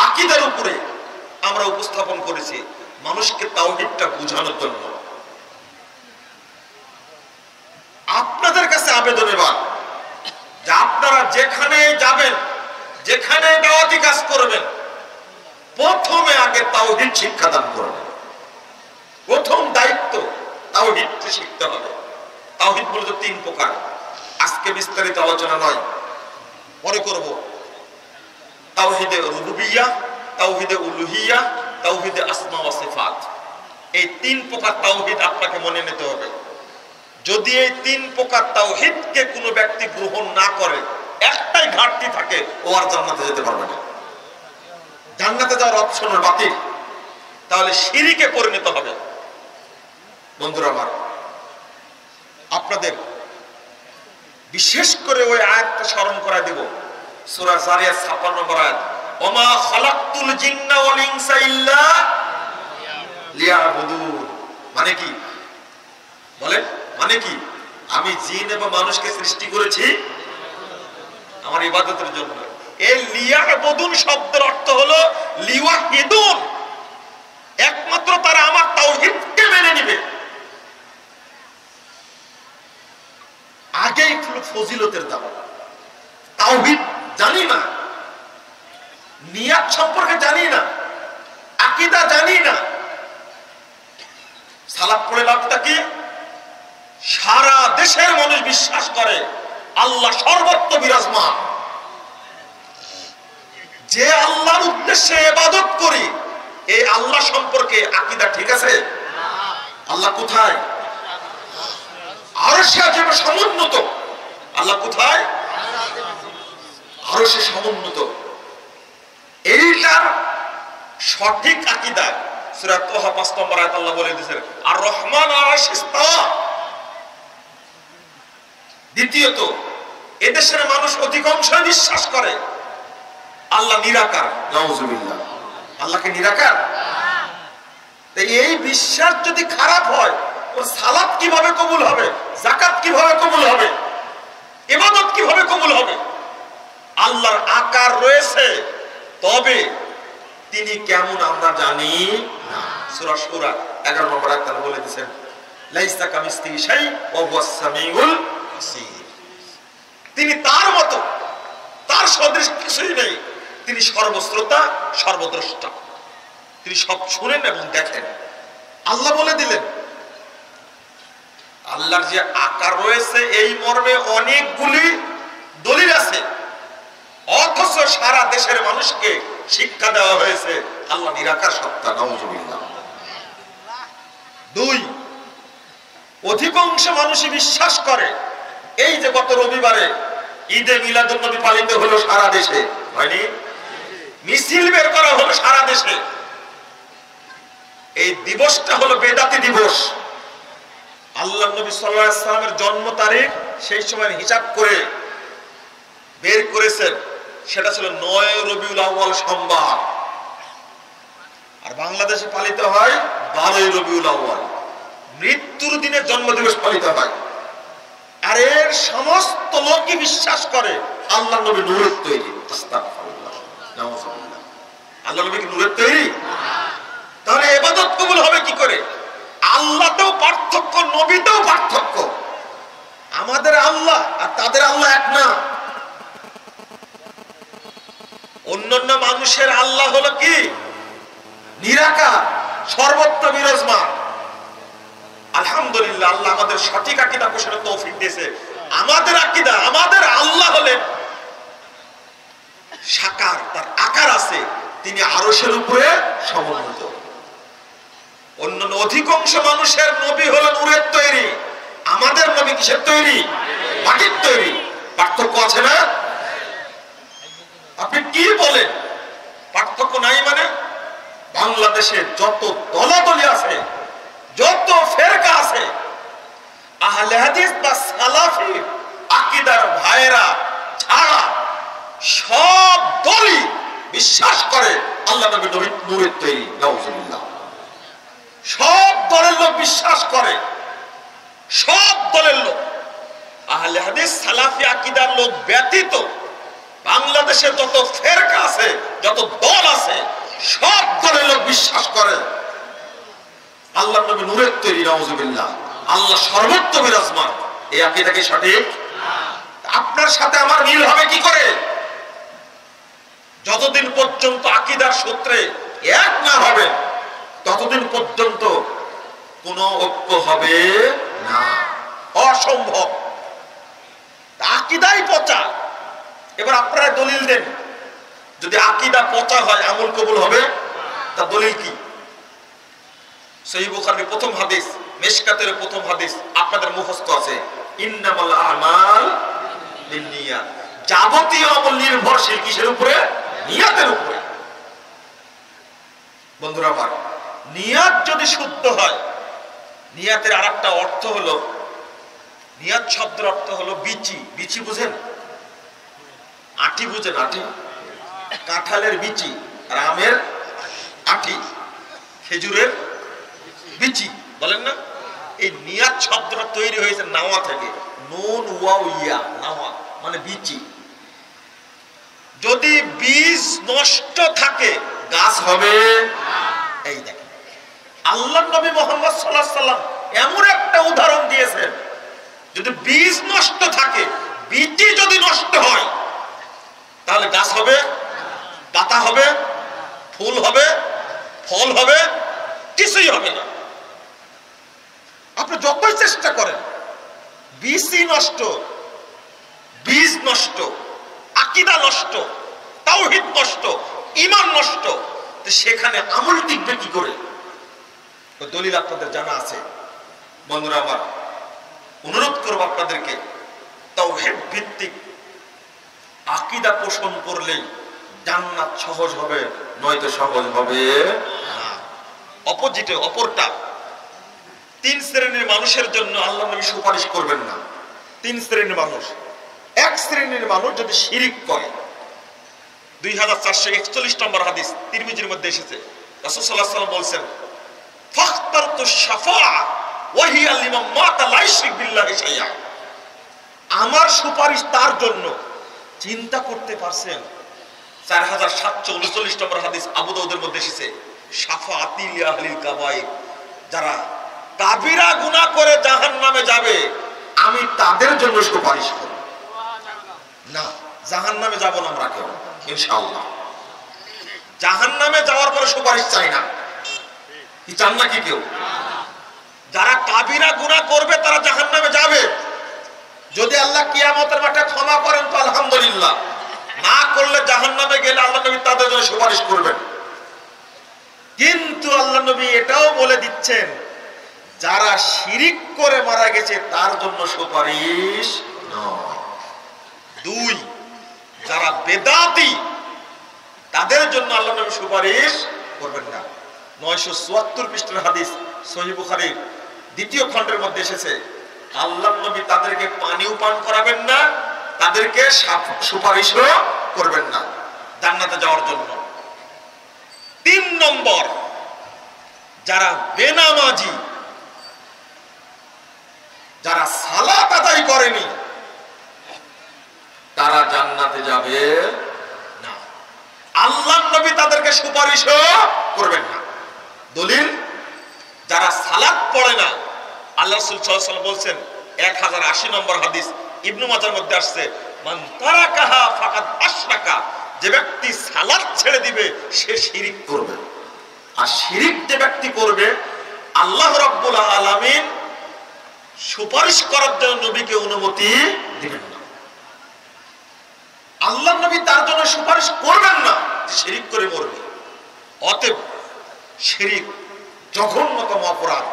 আকীদার উপরে আমরা উপস্থাপন করেছি, মানুষকে তাওহীদটা বোঝানোর জন্য। আপনাদের কাছে আবেদন এবার যে আপনারা যেখানে যাবেন, যেখানে দাওয়াতি কাজ করবেন, প্রথমে আগে তাওহীদ শিক্ষা দান করবেন। প্রথম দায়িত্ব তাওহীদ শিখতে হবে। তাওহীদ মূলত 3 প্রকার, আজকে বিস্তারিত আলোচনা নয়, পরে করব। তাওহীদে রুবুবিয়্যাহ, তাওহীদে উলুহিয়্যাহ, তাওহীদে আসমা ওয়া সিফাত। এই 3 প্রকার তাওহীদ আপনাকে মনে নিতে হবে। যদি এই 3 প্রকার তাওহীদকে কোনো ব্যক্তি গ্রহণ না করে, একটাই ঘাটতি থাকে, ও আর জান্নাতে যেতে পারবে না। জান্নাতে যাওয়ার অপশন বাতিল, তাহলে শিরকে পরিণত হবে। বন্ধুরা আমার, আপনাদের বিশেষ করে ওই আয়াতটা স্মরণ করায় দিব, সূরা জারিয়াত 56 নম্বর আয়াত, ওমা খালাকতুল জিন্না ওয়াল ইনসা ইল্লা লিয়াবুদুন। মানে কি বলেন? মানে কি? আমি জিন এবং মানুষকে সৃষ্টি করেছি আমার ইবাদতের জন্য। এই লিয়াবুদুন শব্দের অর্থ হলো লিওয়াহিদুন, একমাত্র তারা আমার তাওহীদকে মেনে নেবে। আগেই ফজিলতের দাম। তাওহীদ জানি না, নিয়াত সম্পর্কে জানি না, আকীদা জানি না, সালাত পড়ে লাভটা কি? সারা দেশের মানুষ বিশ্বাস করে আল্লাহ সর্বত্র বিরাজমান। যে আল্লাহর উদ্দেশ্যে ইবাদত করি, এই আল্লাহ সম্পর্কে আকীদা ঠিক আছে? আল্লাহ কোথায়? আরশে আজিমে সমুন্নত। আল্লাহ কোথায়? আরশে সমুন্নত। এইটার সঠিক আকীদা সূরা তাহা 5 নম্বর আয়াত আল্লাহ বলে দিয়েছেন, আর রহমান আরশে ইস্তাওয়া। দ্বিতীয়ত, এদেশের মানুষ অধিকাংশ বিশ্বাস করে আল্লাহ নিরাকার। নাউজুবিল্লাহ। আল্লাহকে নিরাকার। এই বিশ্বাস যদি খারাপ হয়, ওর সালাত কিভাবে কবুল হবে? যাকাত কিভাবে কবুল হবে? ইবাদত কিভাবে কবুল হবে? আল্লাহর আকার রয়েছে, তবে তিনি কেমন আমরা জানি না। সূরা শুরা 11 নম্বর আয়াত আল্লাহ বলে দিয়েছেন, লাইসা কামিসলিহি শাই ওয়া হুয়াস সামিউল বাসীর। তিনি তার মতো, তার সদৃশ কিছুই নেই। তিনি সর্বশ্রোতা, সর্বদ্রষ্টা। তিনি সব শুনেন এবং দেখেন। আল্লাহ বলে দিলেন, আল্লাহর যে আকার রয়েছে এই মর্মে অনেকগুলি দলিল আছে, অথচ সারা দেশের মানুষকে শিক্ষা দেওয়া হয়েছে আল্লাহ নিরাকার সত্তা। নাউজুবিল্লাহ। 2, অধিকাংশ মানুষই বিশ্বাস করে এই যে গত রবিবারে ঈদে মিলাদুন নবী পালিত হলো সারা দেশে, হয়নি? মিছিল বের করা হলো সারা দেশে। এই দিবসটা হলো বেদাতি দিবস। আল্লাহ নবী সাল্লাল্লাহু আলাইহি ওয়াসাল্লামের জন্ম তারিখ সেই সময় হিসাব করে বের করেছেন, সেটা ছিল 9 রবিউল আউয়াল সোমবার। আর বাংলাদেশে পালিত হয় 12 রবিউল আউয়াল। মৃত্যুর দিনে জন্মদিবস পালিত হয়। আর এর সমস্ত লোকই বিশ্বাস করে আল্লাহ নবী নূরের তৈরি। আস্তাগফিরুল্লাহ, নাউজুবিল্লাহ। আল্লাহ নবী কি নূরের তৈরি? তাহলে ইবাদত কবুল হবে কি করে? আল্লাহতেও পার্থক্য, নবীতেও পার্থক্য। আমাদের আল্লাহ আর তাদের আল্লাহ এক না। অন্যান্য মানুষের আল্লাহ হলো কি? নিরাকার, সর্বত্র বিরাজমান। আলহামদুলিল্লাহ, আল্লাহ আমাদের সঠিক আকীদা পোষণের তৌফিক দিয়েছে। আমাদের আকীদা, আমাদের আল্লাহ হলেন সাকার, তার আকার আছে, তিনি আরশের উপরে সমুন্নত। অন্যান্য অধিকাংশ মানুষের নবী হলো নূরের তৈরি, আমাদের নবী কিসের তৈরি? মাটির তৈরি। পার্থক্য আছে না? আপনি কি বলেন পার্থক্য নাই? মানে বাংলাদেশে যত দলাদলি আছে, যত ফেরকা আছে, আহলে হাদিস বা সালাফি আকীদার ভাইরা ছাড়া সব দলই বিশ্বাস করে আল্লাহ নবী নূরের তৈরি। নাউজুবিল্লাহ। সব দলের লোক বিশ্বাস করে, সব দলের লোক। আহলে হাদিস সালাফি আকীদার লোক ব্যতীত বাংলাদেশে যত ফেরকা আছে, যত দল আছে, সব দলের লোক বিশ্বাস করে আল্লাহ নবী নূরের তৈরি। নাউজুবিল্লাহ। আল্লাহ সর্বত্র বিরাজমান। এই আকীদা কি সঠিক? আপনার সাথে আমার মিল হবে কি করে? যতদিন পর্যন্ত আকীদার সূত্রে এক না হবে, ততদিন পর্যন্ত কোনো ঐক্য হবে না। অসম্ভব। আকীদাই পচা। এবার আপনারা দলিল দেন, যদি আকীদা পচা হয় আমল কবুল হবে? তা দলিল কি? সহিহ বুখারীর প্রথম হাদিস, মিশকাতের প্রথম হাদিস আপনাদের মুখস্থ আছে, ইন্নামাল আমাল বিন্নিয়াত। যাবতীয় আমল নির্ভরশীল কিসের উপরে? নিয়াতের উপরে। বন্ধুরা আমার, নিয়াত যদি শুদ্ধ হয়, নিয়াতের আরেকটা অর্থ হলো, নিয়াত শব্দের অর্থ হলো বিচি। বিচি বুঝেন? আটি বুঝেন? আটি, কাঁঠালের বিচি, আর আমের আটি, খেজুরের বিচি বলেন না? এই নিয়াত শব্দটা তৈরি হয়েছে নাওয়া থেকে, নুন ওয়াও ইয়া, নাওয়া মানে বিচি। যদি বীজ নষ্ট থাকে গাছ হবে? এই দেখেন আল্লাহর নবী মুহাম্মদ সাল্লাল্লাহু আলাইহি সাল্লাম এমন একটা উদাহরণ দিয়েছেন, যদি বীজ নষ্ট থাকে, বীজই যদি নষ্ট হয়, তাহলে গাছ হবে, পাতা হবে, ফুল হবে, ফল হবে? কিছুই হবে না। আপনি যতই চেষ্টা করেন, বীজই নষ্ট, বীজ নষ্ট, আকীদা নষ্ট, তাওহীদ নষ্ট, ঈমান নষ্ট, তো সেখানে আমল টিকবে কি করে? দলিল আপনাদের জানা আছে। বন্ধুরা আমার, অনুরোধ করব আপনাদেরকে, তাওহীদ ভিত্তিক আকীদা পোষণ করলেই জান্নাত সহজ হবে, নয়তো সহজ হবে না। অপোজিটে, অপরটা, তিন শ্রেণীর মানুষের জন্য আল্লাহ নবী সুপারিশ করবেন না। তিন শ্রেণীর মানুষ। এক শ্রেণীর মানুষ যদি শিরিক করে, 2441 নম্বর হাদিস তিরমিজির মধ্যে এসেছে, রাসূল সাল্লাল্লাহু আলাইহি ওয়াসাল্লাম বলেন, ফাখতারতু শাফাআ ওয়া হিয়া লিমান মাতা লা ইশরিক বিল্লাহি শাইআ। আমার সুপারিশ তার জন্য। চিন্তা করতে পারছেন? 4739 নম্বর হাদিস আবু দাউদের মধ্যে এসেছে, শাফাআতি লি আহলিল কাবাইর, যারা কাবিরা গুনাহ করে জাহান্নামে যাবে, আমি তাদের জন্য সুপারিশ করব। না, জাহান্নামে যাব না আমরা কেউ, ইনশাআল্লাহ। জাহান্নামে যাওয়ার পরে সুপারিশ চাই না। কি চান নাকি কেউ? যারা কাবিরা গুনাহ করবে তারা জাহান্নামে যাবে। যদি আল্লাহ কিয়ামতের মাঠে ক্ষমা করেন তো আলহামদুলিল্লাহ, না করলে জাহান্নামে গেলে আল্লাহ নবী তাদের জন্য সুপারিশ করবেন। কিন্তু আল্লাহ নবী এটাও বলে দিচ্ছেন, যারা শিরিক করে মারা গেছে তার জন্য সুপারিশ নয়। দুই, যারা বেদাতি তাদের জন্য আল্লাহ নবী সুপারিশ করবেন না। 974 পৃষ্ঠার হাদিস সহিহ বুখারীর 2য় খণ্ডের মধ্যে এসেছে, আল্লাহ নবী তাদেরকে পানিও পান করাবেন না, তাদেরকে সুপারিশও করবেন না জান্নাতে যাওয়ার জন্য। 3 নম্বর, যারা বেনামাজি, যারা সালাত আদায় করেনি, তারা জান্নাতে যাবে না। আল্লাহ নবী তাদেরকে সুপারিশও করবেন না। দলিল, যারা সালাত পড়ে না, আল্লাহ রাসূল সাল্লাল্লাহু আলাইহি ওয়াসাল্লাম বলেন, 1080 নম্বর হাদিস ইবনে মাজাহর মধ্যে আসছে, মান তারাকাহা ফাকাদ আশরাকা, যে ব্যক্তি সালাত ছেড়ে দিবে সে শিরিক করবে। আর শিরিক যে ব্যক্তি করবে, আল্লাহ রাব্বুল আলামিন সুপারিশ করার জন্য নবীকে অনুমতি দিবেন না। আল্লাহ নবী তার জন্য সুপারিশ করবেন না, শিরিক করে মরবে। অতএব শিরিক জঘন্যতম অপরাধ।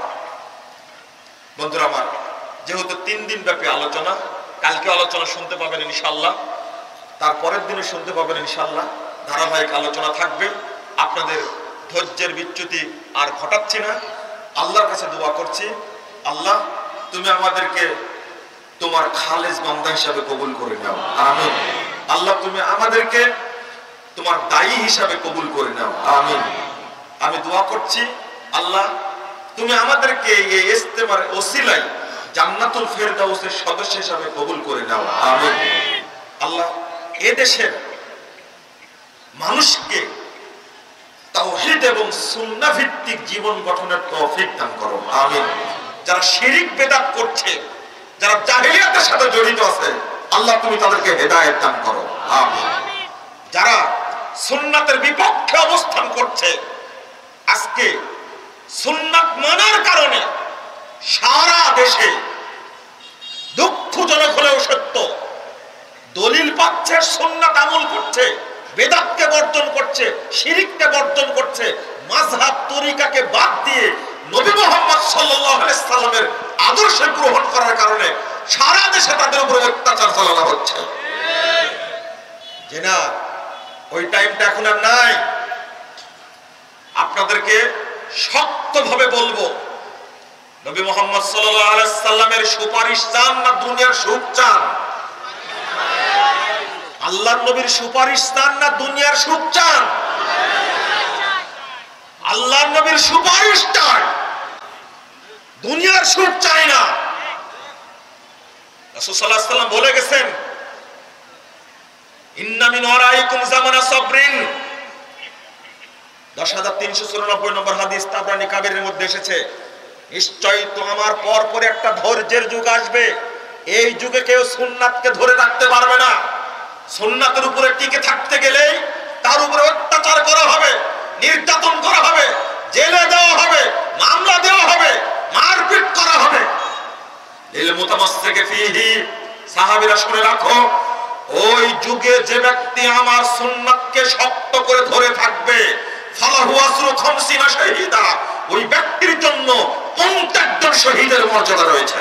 বন্ধুরা আমার, যেহেতু 3 দিন ব্যাপী আলোচনা, কালকে আলোচনা শুনতে পাবেন ইনশাআল্লাহ, তারপরের দিনে শুনতে পাবেন ইনশাআল্লাহ, ধারাবাহিক আলোচনা থাকবে। আপনাদের ধৈর্যের বিচ্যুতি আর ঘটাচ্ছি না। আল্লাহর কাছে দোয়া করছি, আল্লাহ তুমি আমাদেরকে তোমার খালেস বান্দা হিসাবে কবুল করে নাও, আমিন। আল্লাহ তুমি আমাদেরকে তোমার দায়ী হিসাবে কবুল করে নাও, আমিন। আমি দোয়া করছি, আল্লাহ তুমি আমাদেরকে এই ইজতেমার ওসিলায় জান্নাতুল ফেরদাউসের সদস্য হিসাবে কবুল করে নাও, আমিন। আল্লাহ এদেশের মানুষকে তাওহীদ এবং সুন্নাহ ভিত্তিক জীবন গঠনের তৌফিক দান করো, আমিন। যারা শিরিক বেদাত করছে, যারা জাহেলিয়াতের সাথে জড়িত আছে, আল্লাহ তুমি তাদেরকে হেদায়েত দান করো, আমিন। যারা সুন্নাতের বিপক্ষে অবস্থান করছে, আজকে সুন্নাত মানার কারণে সারা দেশে দুঃখজনক হলেও সত্য, দলিল পাচ্ছে, সুন্নাত আমল করছে, বেদাতকে বর্জন করছে, শিরিককে বর্জন করছে, মাযহাব তরিকাকে বাদ দিয়ে নবী মানুষে গ্রহণ করার কারণে সারা দেশে তাদের উপর অত্যাচার চালানো হচ্ছে। যে না, ওই টাইমটা এখন আর নাই। আপনাদেরকে শক্তভাবে বলবো, নবী মুহাম্মদ সাল্লাল্লাহু আলাইহি সাল্লামের সুপারিশ চান না দুনিয়ার সুখ চান? আল্লাহর নবীর সুপারিশ চান না দুনিয়ার সুখ চান? আল্লাহর নবীর সুপারিশ চাই, দুনিয়ার সুখ চাই না। রাসূল সাল্লাল্লাহু আলাইহি সাল্লাম বলে গেছেন, ইন্না মিন ওয়ারাইকুম জামানা সাবরিন। 10394 নম্বর হাদিস তাবরানী কাবীরের মধ্যে এসেছে, নিশ্চয়ই তো আমার পর পরে একটা ধৈর্যের যুগ আসবে। এই যুগে কেউ সুন্নাতকে ধরে রাখতে পারবে না। সুন্নাতের উপরে টিকে থাকতে গেলেই তার উপরে অত্যাচার করা হবে, নির্যাতন করা হবে, জেলে দেওয়া হবে, মামলা দেওয়া হবে, মারপিট করা হবে। লিল মুতামাসসিকি ফীহি, সাহাবীরা শুনে রাখো, ওই যুগে যে ব্যক্তি আমার সুন্নাতকে শক্ত করে ধরে থাকবে, ফালাহু আজরু 50 শাহীদা, ওই ব্যক্তির জন্য 50 জন শহীদের মর্যাদা রয়েছে।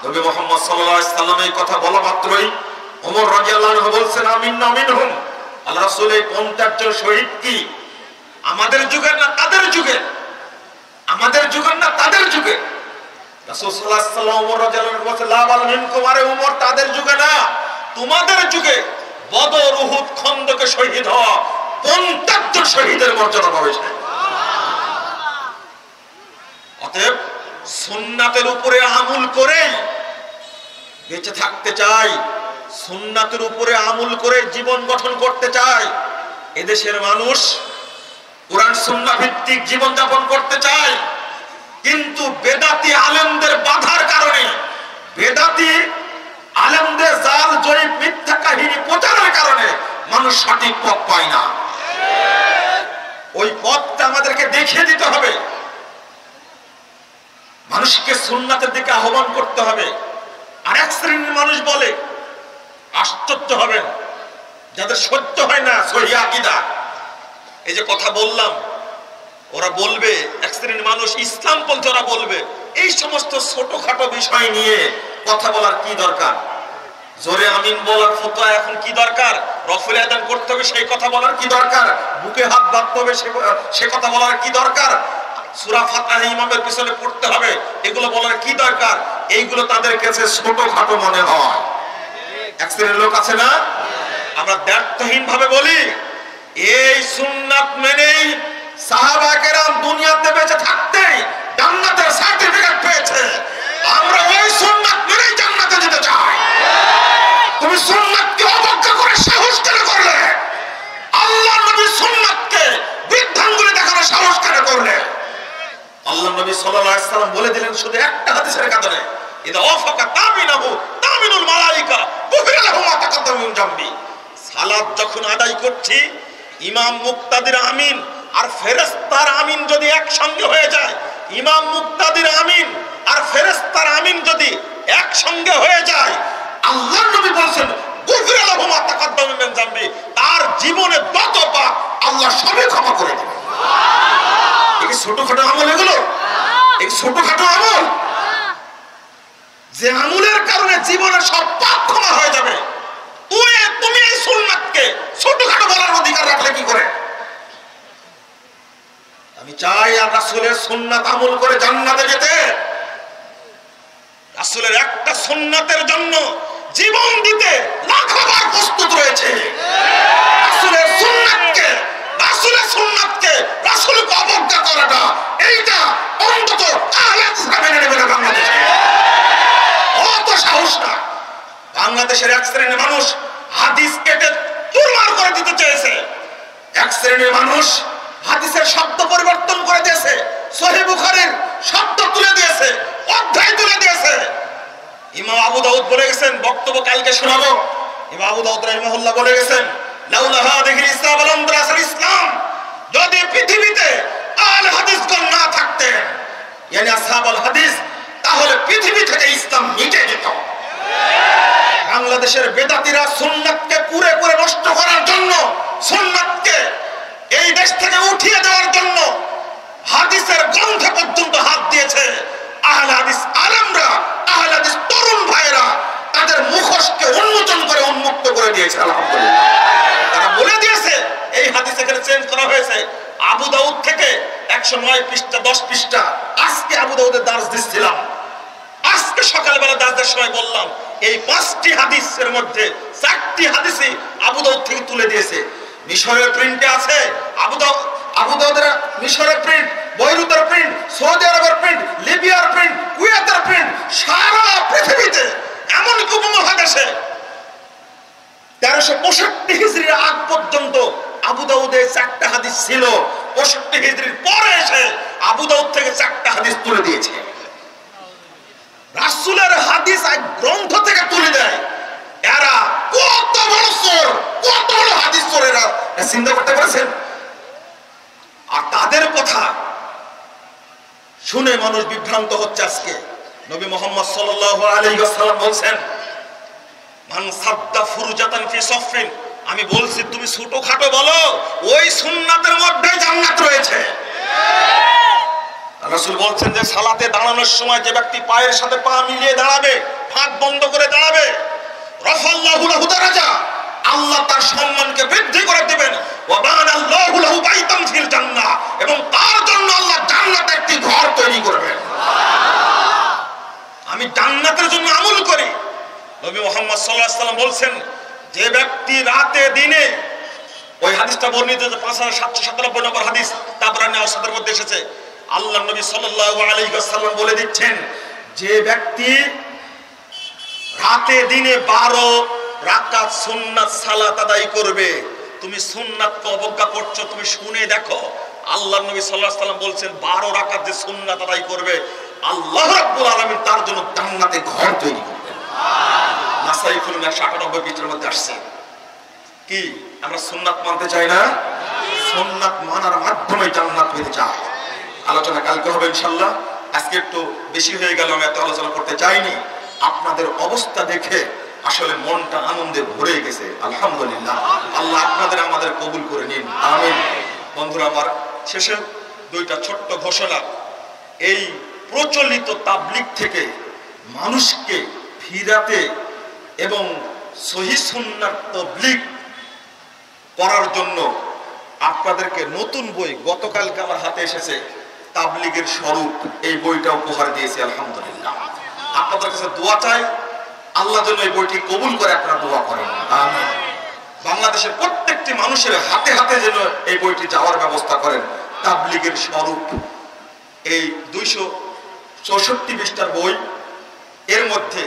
নবী মুহাম্মদ সাল্লাল্লাহু আলাইহি সাল্লাম এই কথা বলা মাত্রই ওমর রাদিয়াল্লাহু আনহু বলছেন, আমিন্না মিনহুম। আল্লাহ রাসূল এই 50 জন শহীদ কি আমাদের যুগের না তাদের যুগের? আমাদের যুগের না তাদের যুগে? রাসূল সাল্লাল্লাহু আলাইহি সাল্লাম ওমর রাদিয়াল্লাহু আনহু বলেন, লা বাল মিনকুম, আরে ওমর তাদের যুগে না, তোমাদের যুগে বদর, উহুদ, খন্দকে শহীদ হওয়া 50 জন শহীদের মর্যাদা পাবে। অতএব সুন্নাতের উপরে আমল করে বেঁচে থাকতে চাই, সুন্নাতের উপরে আমল করে জীবন গঠন করতে চাই। এদেশের মানুষ কুরআন সুন্নাহ ভিত্তিক জীবন যাপন করতে চায়, কিন্তু বেদাতি আলেমদের বাধার কারণে, বেদাতি আলেমদের জাল জয়ীব মিথ্যা কাহিনী প্রচারের কারণে মানুষ সঠিক পথ পায় না। ওই পথটা আমাদেরকে দেখিয়ে দিতে হবে, মানুষকে সুন্নাতের দিকে আহ্বান করতে হবে। আর এক শ্রেণীর মানুষ বলে, আশ্চর্য হবেন, যাদের সহ্য হয় না সহিহ আকীদা, এই যে কথা বললাম, ওরা বলবে, এক শ্রেণীর মানুষ ইসলাম বলতে ওরা বলবে, এই সমস্ত ছোটখাটো বিষয় নিয়ে কথা বলার কি দরকার? জোরে আমিন বলার ফতোয়া এখন কি দরকার? রফুল আযান করতে হবে সেই কথা বলার কি দরকার? বুকে হাত বাঁধতে হবে সে কথা বলার কি দরকার? সূরা ফাতিহা ইমামের পিছনে পড়তে হবে, এগুলো বলার কি দরকার? এইগুলো তাদের কাছে ছোটখাটো মনে হয়। এক শ্রেণীর লোক আছে না, আমরা দ্ব্যর্থহীন ভাবে বলি, এই সুন্নাত মেনেই সাহাবা কেরাম দুনিয়াতে বেঁচে থাকতেই জান্নাতের সার্টিফিকেট পেয়েছে। আমরা ওই সুন্নাত মেনেই জান্নাতে যেতে চাই। তুমি সুন্নাতকে অবজ্ঞা করে সাহস কেন করলে? আল্লাহর নবী সুন্নাতকে বৃদ্ধাঙ্গুলি দেখানোর সাহস কেন করলে? আল্লাহর নবী সাল্লাল্লাহু আলাইহি সাল্লাম বলে দিলেন শুধু একটা হাদিসের কারণে, ইদা ওয়াফাকা তামিনাহু তামিনুল মালায়েকা গুফিরা লাহু মা তাকাদ্দামা মিন জামবি। সালাত যখন আদায় করছি, ইমাম মুক্তাদির আমিন আর ফেরেশতার আমিন যদি একসঙ্গে হয়ে যায়, ইমাম মুক্তাদির আমিন আর ফেরেশতার আমিন যদি একসঙ্গে হয়ে যায়, আল্লাহর নবী বলেন গুফিরা লাহু মা তাকাদ্দামা মিন জামবি, তার জীবনে যত পাপ আল্লাহ সবই ক্ষমা করে দিবেন। এই ছোটখাটো আমল, এগুলো এই ছোটখাটো আমল, যে আমলের কারণে জীবনে সব পাপ ক্ষমা হয়ে যাবে, তুমি এই সুন্নাতকে ছোটখাটো বলার অধিকার রাখলে কি করে? আমি চাই আর রাসূলের সুন্নাত আমল করে জান্নাতে যেতে। রাসূলের একটা সুন্নাতের জন্য জীবন দিতে লাখবার প্রস্তুত রয়েছে। রাসূলের সুন্নাতকে রাসূলকে অবজ্ঞা করাটা, এইটা অন্তত আহলে হাদিস মেনে নেবে না বাংলাদেশে। অত সাহস না। বাংলাদেশের এক শ্রেণীর মানুষ হাদিস কেটে চুরমার করে দিতে চেয়েছে। এক শ্রেণীর মানুষ হাদিসের শব্দ পরিবর্তন করে দিয়েছে, সহিহ বুখারীর শব্দ তুলে দিয়েছে, অধ্যায় তুলে দিয়েছে। ইমাম আবু দাউদ বলে গেছেন, বক্তব্য কালকে শোনাবো, ইমাম আবু দাউদ রাহিমাহুল্লাহ বলে গেছেন, লাউলা হাদিহিল ইসলাম ওয়ালাম দারাসাল ইসলাম, যদি পৃথিবীতে আহলে হাদিসগণ না থাকতেন, ইয়ানি আসহাবুল হাদিস, তাহলে পৃথিবী থেকে ইসলাম মিটে যেত। বাংলাদেশের বেদাতীরা সুন্নাতকে পুরে পুরে নষ্ট করার জন্য, সুন্নাতকে এই দেশ থেকে উঠিয়ে দেওয়ার জন্য হাদিসের গ্রন্থে পর্যন্ত হাত দিয়েছে। আহলে হাদিস আলেমরা, আহলে হাদিস তরুণ ভাইরা তাদের মুখোশকে উন্মোচন করে উন্মুক্ত করে দিয়েছে আলহামদুলিল্লাহ। তারা বলে দিয়েছে এই হাদিস এখানে চেঞ্জ করা হয়েছে। আবু দাউদ থেকে 109 পৃষ্ঠা 10 পৃষ্ঠা। আজকে আবু দাউদের দার্স দিচ্ছিলাম, আজকে সকালবেলা দার্সের সময় বললাম এই 5টি হাদিসের মধ্যে 4টি হাদিসই আবু দাউদ থেকে তুলে দিয়েছে। মিশরের প্রিন্টে আছে আবু দাউদের মিশরের প্রিন্ট, বৈরুতের প্রিন্ট, সৌদি আরবের প্রিন্ট, লিবিয়ার প্রিন্ট, কুয়েতের প্রিন্ট, সারা পৃথিবীতে এমনকি উপমহাদেশে 1365 হিজরির আগ পর্যন্ত আবু দাউদে 4টা হাদিস ছিল। 65 হিজরির পরে এসে আবু দাউদ থেকে 4টা হাদিস তুলে দিয়েছে। রাসূলের হাদিস এক গ্রন্থ থেকে তুলে দেয়। এরা কত বড় চোর, কত বড় হাদিস চোরেরা, চিন্তা করতে পারছেন? আর তাদের কথা শুনে মানুষ বিভ্রান্ত হচ্ছে আজকে। নবী মুহাম্মদ সাল্লাল্লাহু আলাইহি ওয়াসাল্লাম বলেন, মান সাদ্দা ফুরজাতান ফি সাফিন, আমি বলছি তুমি ছোটখাটো বলো, ওই সুন্নাতের মধ্যে জান্নাত রয়েছে। রাসূল বলছেন যে সালাতে দাঁড়ানোর সময় যে ব্যক্তি পায়ের সাথে পা মিলিয়ে দাঁড়াবে, হাত বন্ধ করে দাঁড়াবে, রাফাল্লাহু লাহু দারাজা, আল্লাহ তার সম্মানকে বৃদ্ধি করে দিবেন। ওয়া বানাল্লাহু লাহু বাইতান ফিল জান্নাহ, এবং তার জন্য আল্লাহ জান্নাতে একটি ঘর তৈরি করবেন। আমি জান্নাতের জন্য আমল করি। নবী মুহাম্মদ সাল্লাল্লাহু আলাইহি ওয়াসাল্লাম বলেন যে ব্যক্তি রাতে দিনে, ওই হাদিসটা বর্ণিত যে 5797 নম্বর হাদিস তাবরানী আওসাদের মধ্যে এসেছে, আল্লাহ নবী সাল্লাল্লাহু আলাইহি ওয়াসাল্লাম বলে দিচ্ছেন যে ব্যক্তি রাতে দিনে 12 রাকাত সুন্নাত সালাত আদায় করবে। তুমি সুন্নাতকে অবজ্ঞা করছো, তুমি শুনে দেখো আল্লাহ নবী সাল্লাল্লাহু আলাইহি ওয়াসাল্লাম বলছেন 12 রাকাত যে সুন্নাত আদায় করবে আল্লাহ রাব্বুল আলামিন তার জন্য জান্নাতে ঘর তৈরি করবেন। নাসাই খুলুন 198 পৃষ্ঠার মধ্যে আসছে। কি আমরা সুন্নাত মানতে চাই না? সুন্নাত মানার মাধ্যমে জান্নাত পেতে চাই। আলোচনা কালকে হবে ইনশাআল্লাহ। আজকে একটু বেশি হয়ে গেল, আমি এত আলোচনা করতে চাইনি। আপনাদের অবস্থা দেখে আসলে মনটা আনন্দে ভরে গেছে আলহামদুলিল্লাহ। আল্লাহ আপনাদের আমাদের কবুল করে নিন, আমিন। বন্ধুরা আমার, শেষে 2টা ছোট্ট ঘোষণা। এই প্রচলিত তাবলীগ থেকে মানুষকে ফিরাতে এবং সহিহ সুন্নাত তাবলীগ করার জন্য আপনাদেরকে নতুন বই গতকালকে আমার হাতে এসেছে, তাবলীগের স্বরূপ, এই বইটা উপহার দিয়েছি আলহামদুলিল্লাহ। আপনাদের কাছে দোয়া চাই, আল্লাহ যেন এই বইটি কবুল করে আপনারা দোয়া করেন, আমিন। বাংলাদেশের প্রত্যেকটি মানুষের হাতে হাতে যেন এই বইটি যাওয়ার ব্যবস্থা করেন। তাবলীগের স্বরূপ, এই 264 পৃষ্ঠার বই। এর মধ্যে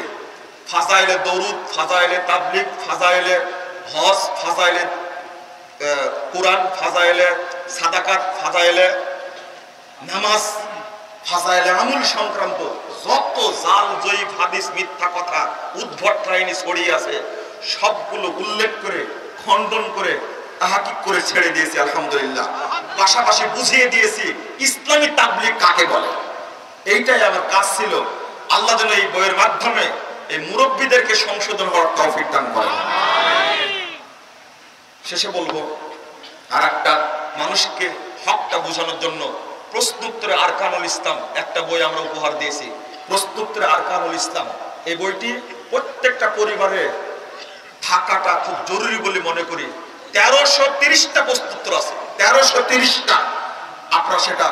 ফাজাইলে দরুদ, ফাজাইলে তাবলীগ, ফাজাইলে হজ, ফাজাইলে কোরআন, ফাজাইলে সাদাকাত, ফাজাইলে নামাজ, ফাজাইলে আমল সংক্রান্ত যত জাল জয়ীফ হাদিস, মিথ্যা কথা, উদ্ভট কাহিনী ছড়িয়ে আছে সবগুলো উল্লেখ করে, খণ্ডন করে, তাহকিক করে ছেড়ে দিয়েছি আলহামদুলিল্লাহ। পাশাপাশি বুঝিয়ে দিয়েছি ইসলামী তাবলীগ কাকে বলে। এইটাই আমার কাজ ছিল। আল্লাহ যেন এই বইয়ের মাধ্যমে এই মুরব্বীদেরকে সংশোধন করার তৌফিক দান করেন। শেষে বলবো, আর একটা মানুষকে হকটা বোঝানোর জন্য প্রশ্নোত্তরে আরকানুল ইসলাম একটা বই আমরা উপহার দিয়েছি। প্রশ্নোত্তরে আরকানুল ইসলাম, এই বইটি প্রত্যেকটা পরিবারে থাকাটা খুব জরুরি বলে মনে করি। 1330টা প্রশ্নোত্তর আছে, 1330টা। আপনারা সেটা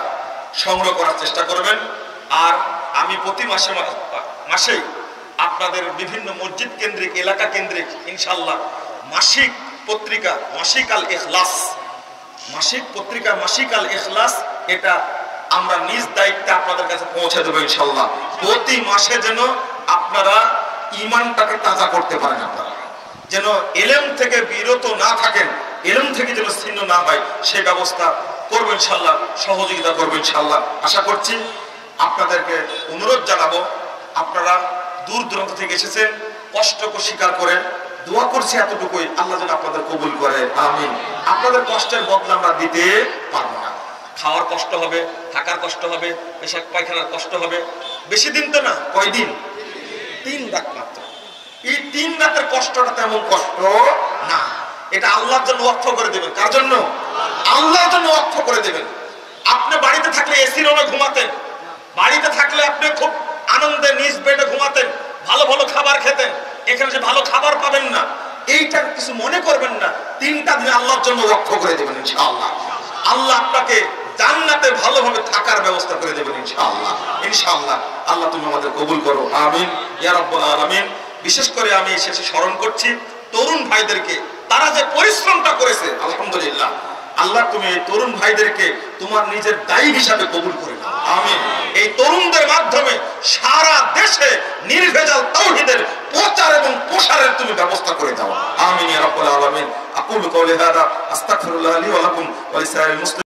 সংগ্রহ করার চেষ্টা করবেন। আর আমি প্রতি মাসেই আপনাদের বিভিন্ন মসজিদ কেন্দ্রিক, এলাকা কেন্দ্রিক ইনশাআল্লাহ মাসিক পত্রিকা মাসিক আল ইখলাস, মাসিক পত্রিকা মাসিক আল ইখলাস, এটা আমরা নিজ দায়িত্বে আপনাদের কাছে পৌঁছে দেবো ইনশাআল্লাহ। প্রতি মাসে যেন আপনারা ঈমানটাকে তাজা করতে পারেন, আপনারা যেন ইলম থেকে বিরত না থাকেন, ইলম থেকে যেন ছিন্ন না হয়, সেই ব্যবস্থা করবো ইনশাআল্লাহ, সহযোগিতা করবো ইনশাআল্লাহ। আশা করছি আপনাদেরকে অনুরোধ জানাবো, আপনারা দূর দূরান্ত থেকে এসেছেন, কষ্টকে স্বীকার করেন, দোয়া করছি এতটুকুই, আল্লাহ যেন আপনাদের কবুল করে, আমিন। আপনাদের কষ্টের বদলা আমরা দিতে পারবো না। খাওয়ার কষ্ট হবে, থাকার কষ্ট হবে, পেশাব পায়খানার কষ্ট হবে। বেশি দিন তো না, কয়দিন? 3 রাত মাত্র। এই 3 রাতের কষ্টটা তেমন কষ্ট না, এটা আল্লাহর জন্য ওয়াকফ করে দেবেন। কার জন্য? আল্লাহর জন্য ওয়াকফ করে দেবেন। আপনি বাড়িতে থাকলে এসি রুমে ঘুমাতেন, বাড়িতে থাকলে আপনি খুব আনন্দে নিজ বেডে ঘুমাতেন, ভালো ভালো খাবার খেতেন, এখানে যে ভালো খাবার পাবেন না এইটা কিছু মনে করবেন না। 3টা দিন আল্লাহর জন্য ওয়াকফ করে দেবেন ইনশাআল্লাহ। আল্লাহ আপনাকে জান্নাতে ভালোভাবে থাকার ব্যবস্থা করে দেবেন ইনশাআল্লাহ। ইনশাআল্লাহ আল্লাহ তুমি আমাদের কবুল করো, আমিন ইয়া রাব্বুল আলামিন। বিশেষ করে আমি শেষে স্মরণ করছি তরুণ ভাইদেরকে, তারা যে পরিশ্রমটা করেছে আলহামদুলিল্লাহ। আল্লাহ তুমি এই তরুণ ভাইদেরকে তোমার নিজের দায়ী হিসাবে কবুল করে নাও, আমিন। এই তরুণদের মাধ্যমে সারা দেশে নির্ভেজাল তাওহীদের প্রচার এবং প্রসারের তুমি ব্যবস্থা করে দাও, আমিন ইয়া রাব্বুল আলামিন। আকুলু কওলি হাদা আস্তাগফিরুল্লাহ লি ওয়া লাকুম ওয়া লিসাইরিল মুসলিমিন।